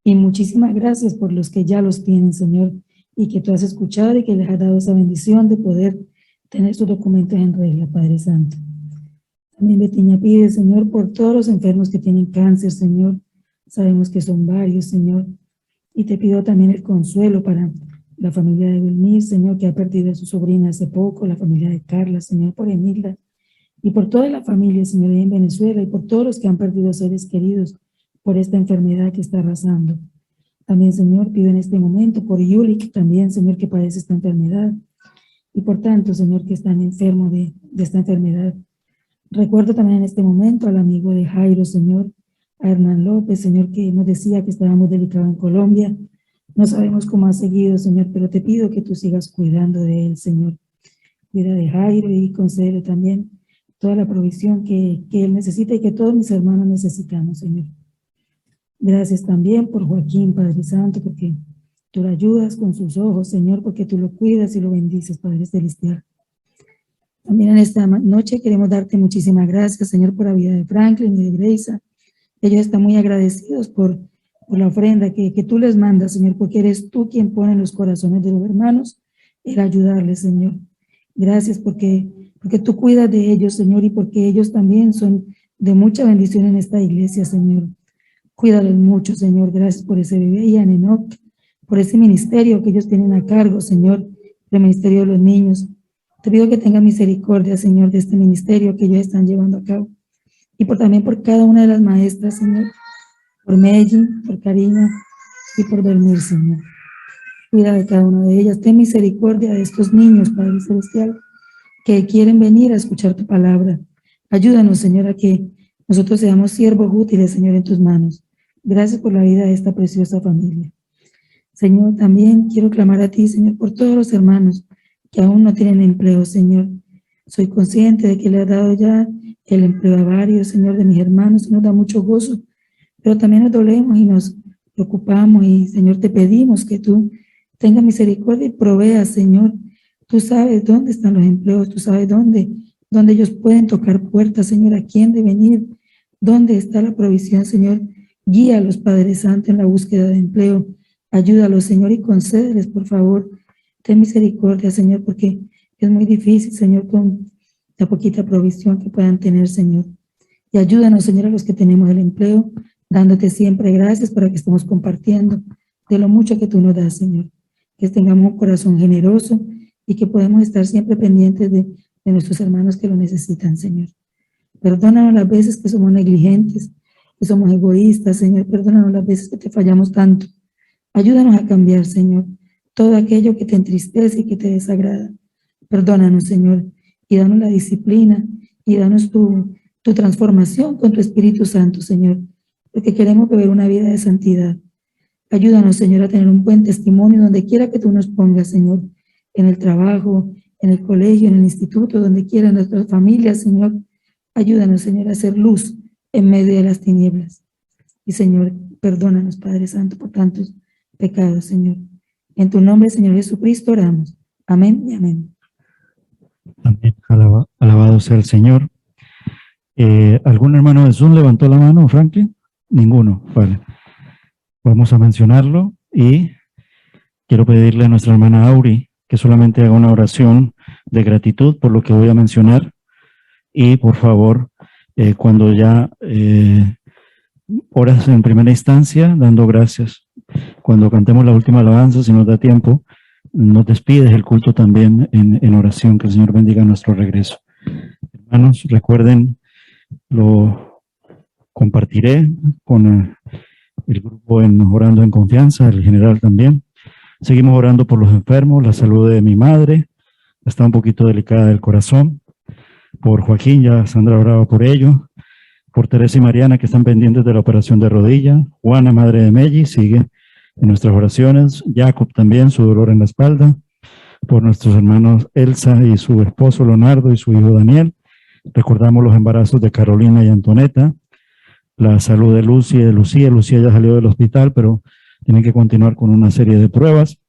J: Y muchísimas gracias por los que ya los tienen, Señor, y que tú has escuchado y que les has dado esa bendición de poder tener sus documentos en regla, Padre Santo. También Betiña pide, Señor, por todos los enfermos que tienen cáncer, Señor. Sabemos que son varios, Señor. Y te pido también el consuelo para la familia de Belmir, Señor, que ha perdido a su sobrina hace poco, la familia de Carla, Señor, por Emilda, y por toda la familia, Señor, en Venezuela, y por todos los que han perdido seres queridos por esta enfermedad que está arrasando. También, Señor, pido en este momento por Yulik, también, Señor, que padece esta enfermedad, y por tanto, Señor, que están enfermos de esta enfermedad. Recuerdo también en este momento al amigo de Jairo, Señor, a Hernán López, Señor, que nos decía que estaba muy delicado en Colombia. No sabemos cómo ha seguido, Señor, pero te pido que tú sigas cuidando de él, Señor. Cuida de Jairo y concédele también toda la provisión que él necesita y que todos mis hermanos necesitamos, Señor. Gracias también por Joaquín, Padre Santo, porque tú lo ayudas con sus ojos, Señor, porque tú lo cuidas y lo bendices, Padre Celestial. También en esta noche queremos darte muchísimas gracias, Señor, por la vida de Franklin y de Grace. Ellos están muy agradecidos por la ofrenda que tú les mandas, Señor, porque eres tú quien pone en los corazones de los hermanos el ayudarles, Señor. Gracias porque tú cuidas de ellos, Señor, y porque ellos también son de mucha bendición en esta iglesia, Señor. Cuídalos mucho, Señor. Gracias por ese bebé y a Enoch, por ese ministerio que ellos tienen a cargo, Señor, el ministerio de los niños. Te pido que tenga misericordia, Señor, de este ministerio que ellos están llevando a cabo. Y también por cada una de las maestras, Señor, por Megan, por Karina y por Belmir, Señor. Cuida de cada una de ellas. Ten misericordia de estos niños, Padre Celestial, que quieren venir a escuchar tu palabra. Ayúdanos, Señor, a que nosotros seamos siervos útiles, Señor, en tus manos. Gracias por la vida de esta preciosa familia. Señor, también quiero clamar a ti, Señor, por todos los hermanos que aún no tienen empleo, Señor. Soy consciente de que le has dado ya el empleo a varios, Señor, de mis hermanos, y nos da mucho gozo, pero también nos dolemos y nos preocupamos y, Señor, te pedimos que tú tengas misericordia y proveas, Señor. Tú sabes dónde están los empleos, tú sabes dónde ellos pueden tocar puertas, Señor, a quién de venir, dónde está la provisión, Señor. Guíalos, Padre Santo, en la búsqueda de empleo. Ayúdalos, Señor, y concédeles, por favor. Ten misericordia, Señor, porque es muy difícil, Señor, con la poquita provisión que puedan tener, Señor. Y ayúdanos, Señor, a los que tenemos el empleo, dándote siempre gracias para que estemos compartiendo de lo mucho que tú nos das, Señor. Que tengamos un corazón generoso y que podamos estar siempre pendientes de nuestros hermanos que lo necesitan, Señor. Perdónanos las veces que somos negligentes, que somos egoístas, Señor. Perdónanos las veces que te fallamos tanto. Ayúdanos a cambiar, Señor, todo aquello que te entristece y que te desagrada. Perdónanos, Señor, y danos la disciplina y danos tu transformación con tu Espíritu Santo, Señor, porque queremos vivir una vida de santidad. Ayúdanos, Señor, a tener un buen testimonio donde quiera que tú nos pongas, Señor, en el trabajo, en el colegio, en el instituto, donde quiera, en nuestras familias, Señor. Ayúdanos, Señor, a hacer luz en medio de las tinieblas. Y, Señor, perdónanos, Padre Santo, por tantos pecados, Señor. En tu nombre, Señor Jesucristo, oramos. Amén y amén.
A: Amén. Alabado sea el Señor. ¿Algún hermano de Zoom levantó la mano, Franklin? Ninguno. Vale. Vamos a mencionarlo y quiero pedirle a nuestra hermana Auri que solamente haga una oración de gratitud por lo que voy a mencionar y por favor, cuando ya oras en primera instancia, dando gracias. Cuando cantemos la última alabanza, si nos da tiempo, nos despides el culto también en oración, que el Señor bendiga nuestro regreso. Hermanos, recuerden, lo compartiré con el grupo en Orando en Confianza, el general también. Seguimos orando por los enfermos, la salud de mi madre, está un poquito delicada del corazón. Por Joaquín, ya Sandra oraba por ello. Por Teresa y Mariana, que están pendientes de la operación de rodilla. Juana, madre de Melli, sigue en nuestras oraciones. Jacob también, su dolor en la espalda. Por nuestros hermanos Elsa y su esposo Leonardo y su hijo Daniel. Recordamos los embarazos de Carolina y Antoneta. La salud de Lucy y de Lucía. Lucía ya salió del hospital, pero tienen que continuar con una serie de pruebas.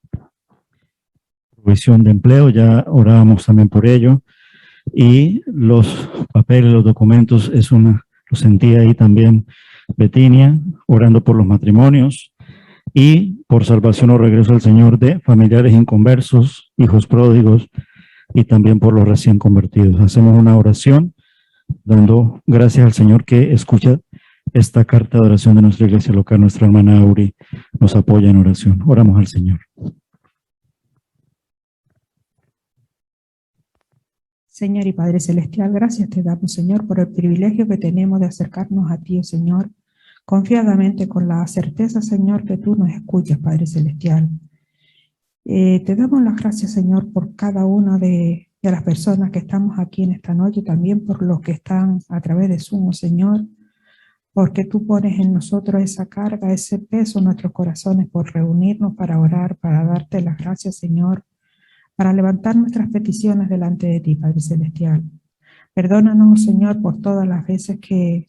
A: Provisión de empleo, ya orábamos también por ello. Y los papeles, los documentos, lo sentía ahí también Betinia, orando por los matrimonios y por salvación o regreso al Señor de familiares inconversos, hijos pródigos y también por los recién convertidos. Hacemos una oración dando gracias al Señor que escucha esta carta de oración de nuestra iglesia local. Nuestra hermana Auri nos apoya en oración. Oramos al Señor.
F: Señor y Padre Celestial, gracias te damos, Señor, por el privilegio que tenemos de acercarnos a ti, oh Señor, confiadamente con la certeza, Señor, que tú nos escuchas, Padre Celestial. Te damos las gracias, Señor, por cada una de las personas que estamos aquí en esta noche, también por los que están a través de Zoom, oh Señor, porque tú pones en nosotros esa carga, ese peso en nuestros corazones por reunirnos para orar, para darte las gracias, Señor, para levantar nuestras peticiones delante de ti, Padre Celestial. Perdónanos, Señor, por todas las veces que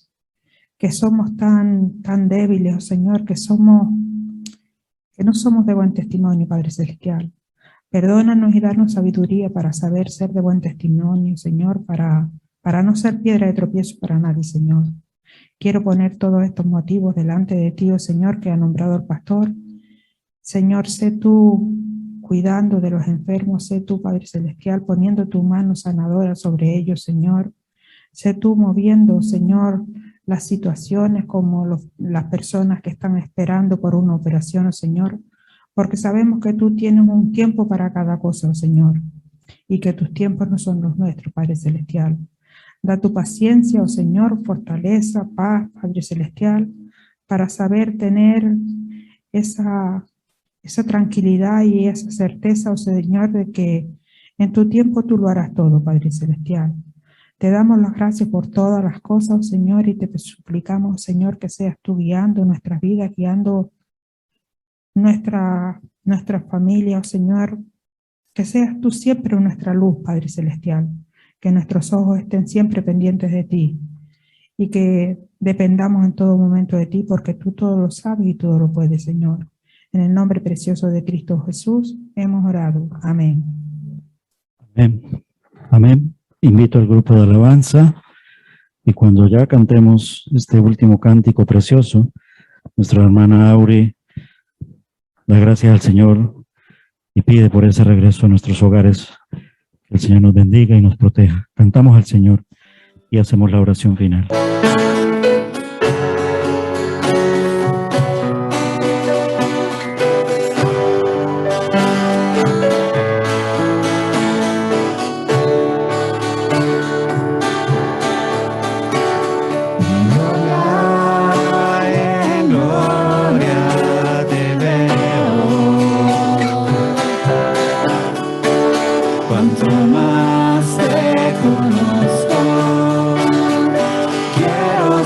F: somos tan débiles, oh Señor, que no somos de buen testimonio, Padre Celestial. Perdónanos y darnos sabiduría para saber ser de buen testimonio, Señor, para no ser piedra de tropiezo para nadie, Señor. Quiero poner todos estos motivos delante de ti, oh Señor, que ha nombrado el pastor. Señor, sé tú cuidando de los enfermos, sé tú, Padre Celestial, poniendo tu mano sanadora sobre ellos, Señor. Sé tú moviendo, Señor, las situaciones como las personas que están esperando por una operación, oh Señor, porque sabemos que tú tienes un tiempo para cada cosa, oh Señor, y que tus tiempos no son los nuestros, Padre Celestial. Da tu paciencia, oh Señor, fortaleza, paz, Padre Celestial, para saber tener esa tranquilidad y esa certeza, oh Señor, de que en tu tiempo tú lo harás todo, Padre Celestial. Te damos las gracias por todas las cosas, oh Señor, y te suplicamos, Señor, que seas tú guiando nuestras vidas, guiando nuestra familia, oh Señor, que seas tú siempre nuestra luz, Padre Celestial, que nuestros ojos estén siempre pendientes de ti y que dependamos en todo momento de ti, porque tú todo lo sabes y todo lo puedes, Señor. En el nombre precioso de Cristo Jesús hemos orado. Amén.
A: Amén. Amén. Invito al grupo de alabanza y cuando ya cantemos este último cántico precioso, nuestra hermana Auri da gracias al Señor y pide por ese regreso a nuestros hogares. Que el Señor nos bendiga y nos proteja. Cantamos al Señor y hacemos la oración final.
B: Quiero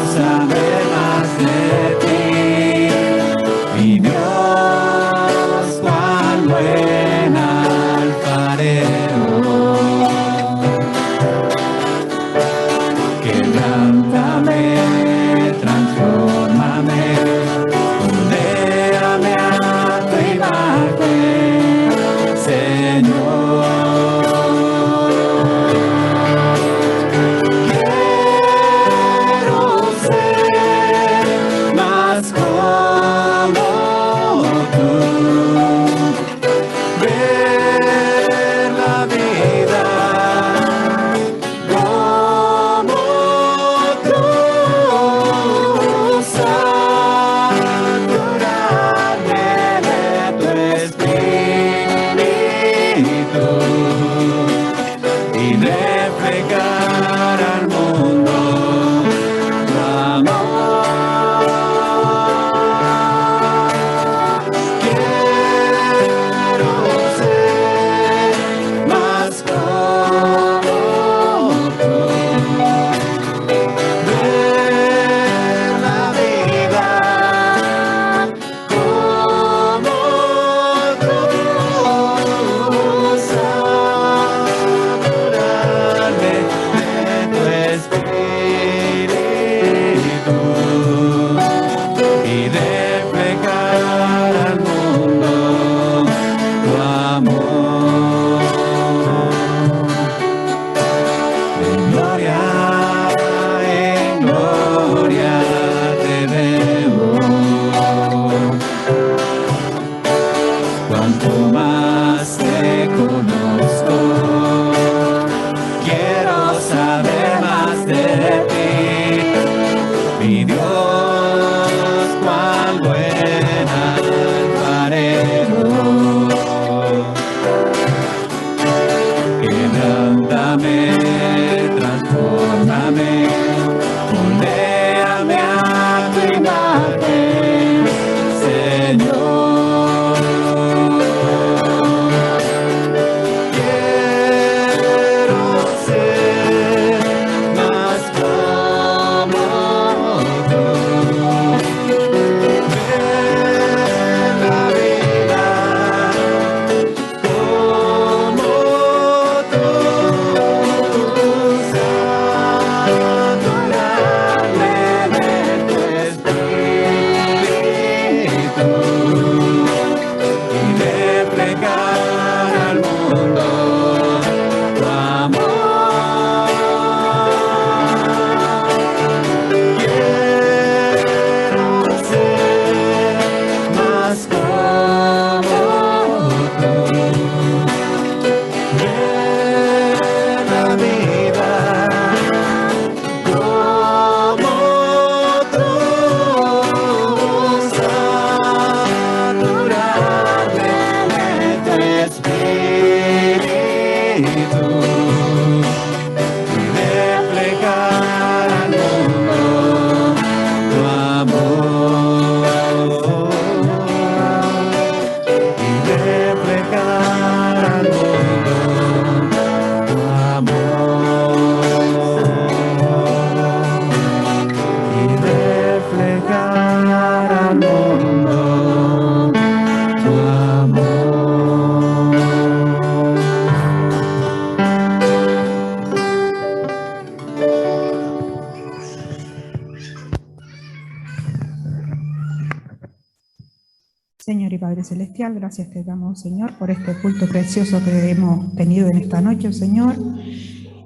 F: Padre Celestial, gracias te damos, Señor, por este culto precioso que hemos tenido en esta noche, Señor.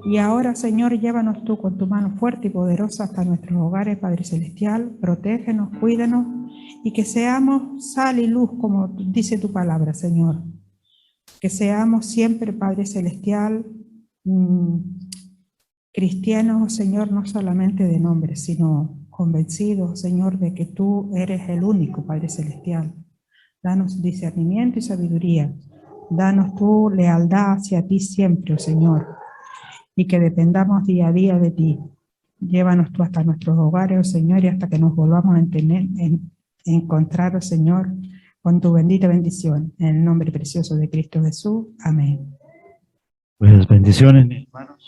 F: Y ahora, Señor, llévanos tú con tu mano fuerte y poderosa hasta nuestros hogares, Padre Celestial. Protégenos, cuídanos y que seamos sal y luz, como dice tu palabra, Señor. Que seamos siempre, Padre Celestial, cristianos, Señor, no solamente de nombre, sino convencidos, Señor, de que tú eres el único, Padre Celestial. Danos discernimiento y sabiduría. Danos tu lealtad hacia ti siempre, oh Señor, y que dependamos día a día de ti. Llévanos tú hasta nuestros hogares, oh Señor, y hasta que nos volvamos a encontrar, oh Señor, con tu bendita bendición. En el nombre precioso de Cristo Jesús. Amén.
A: Pues bendiciones, mis hermanos.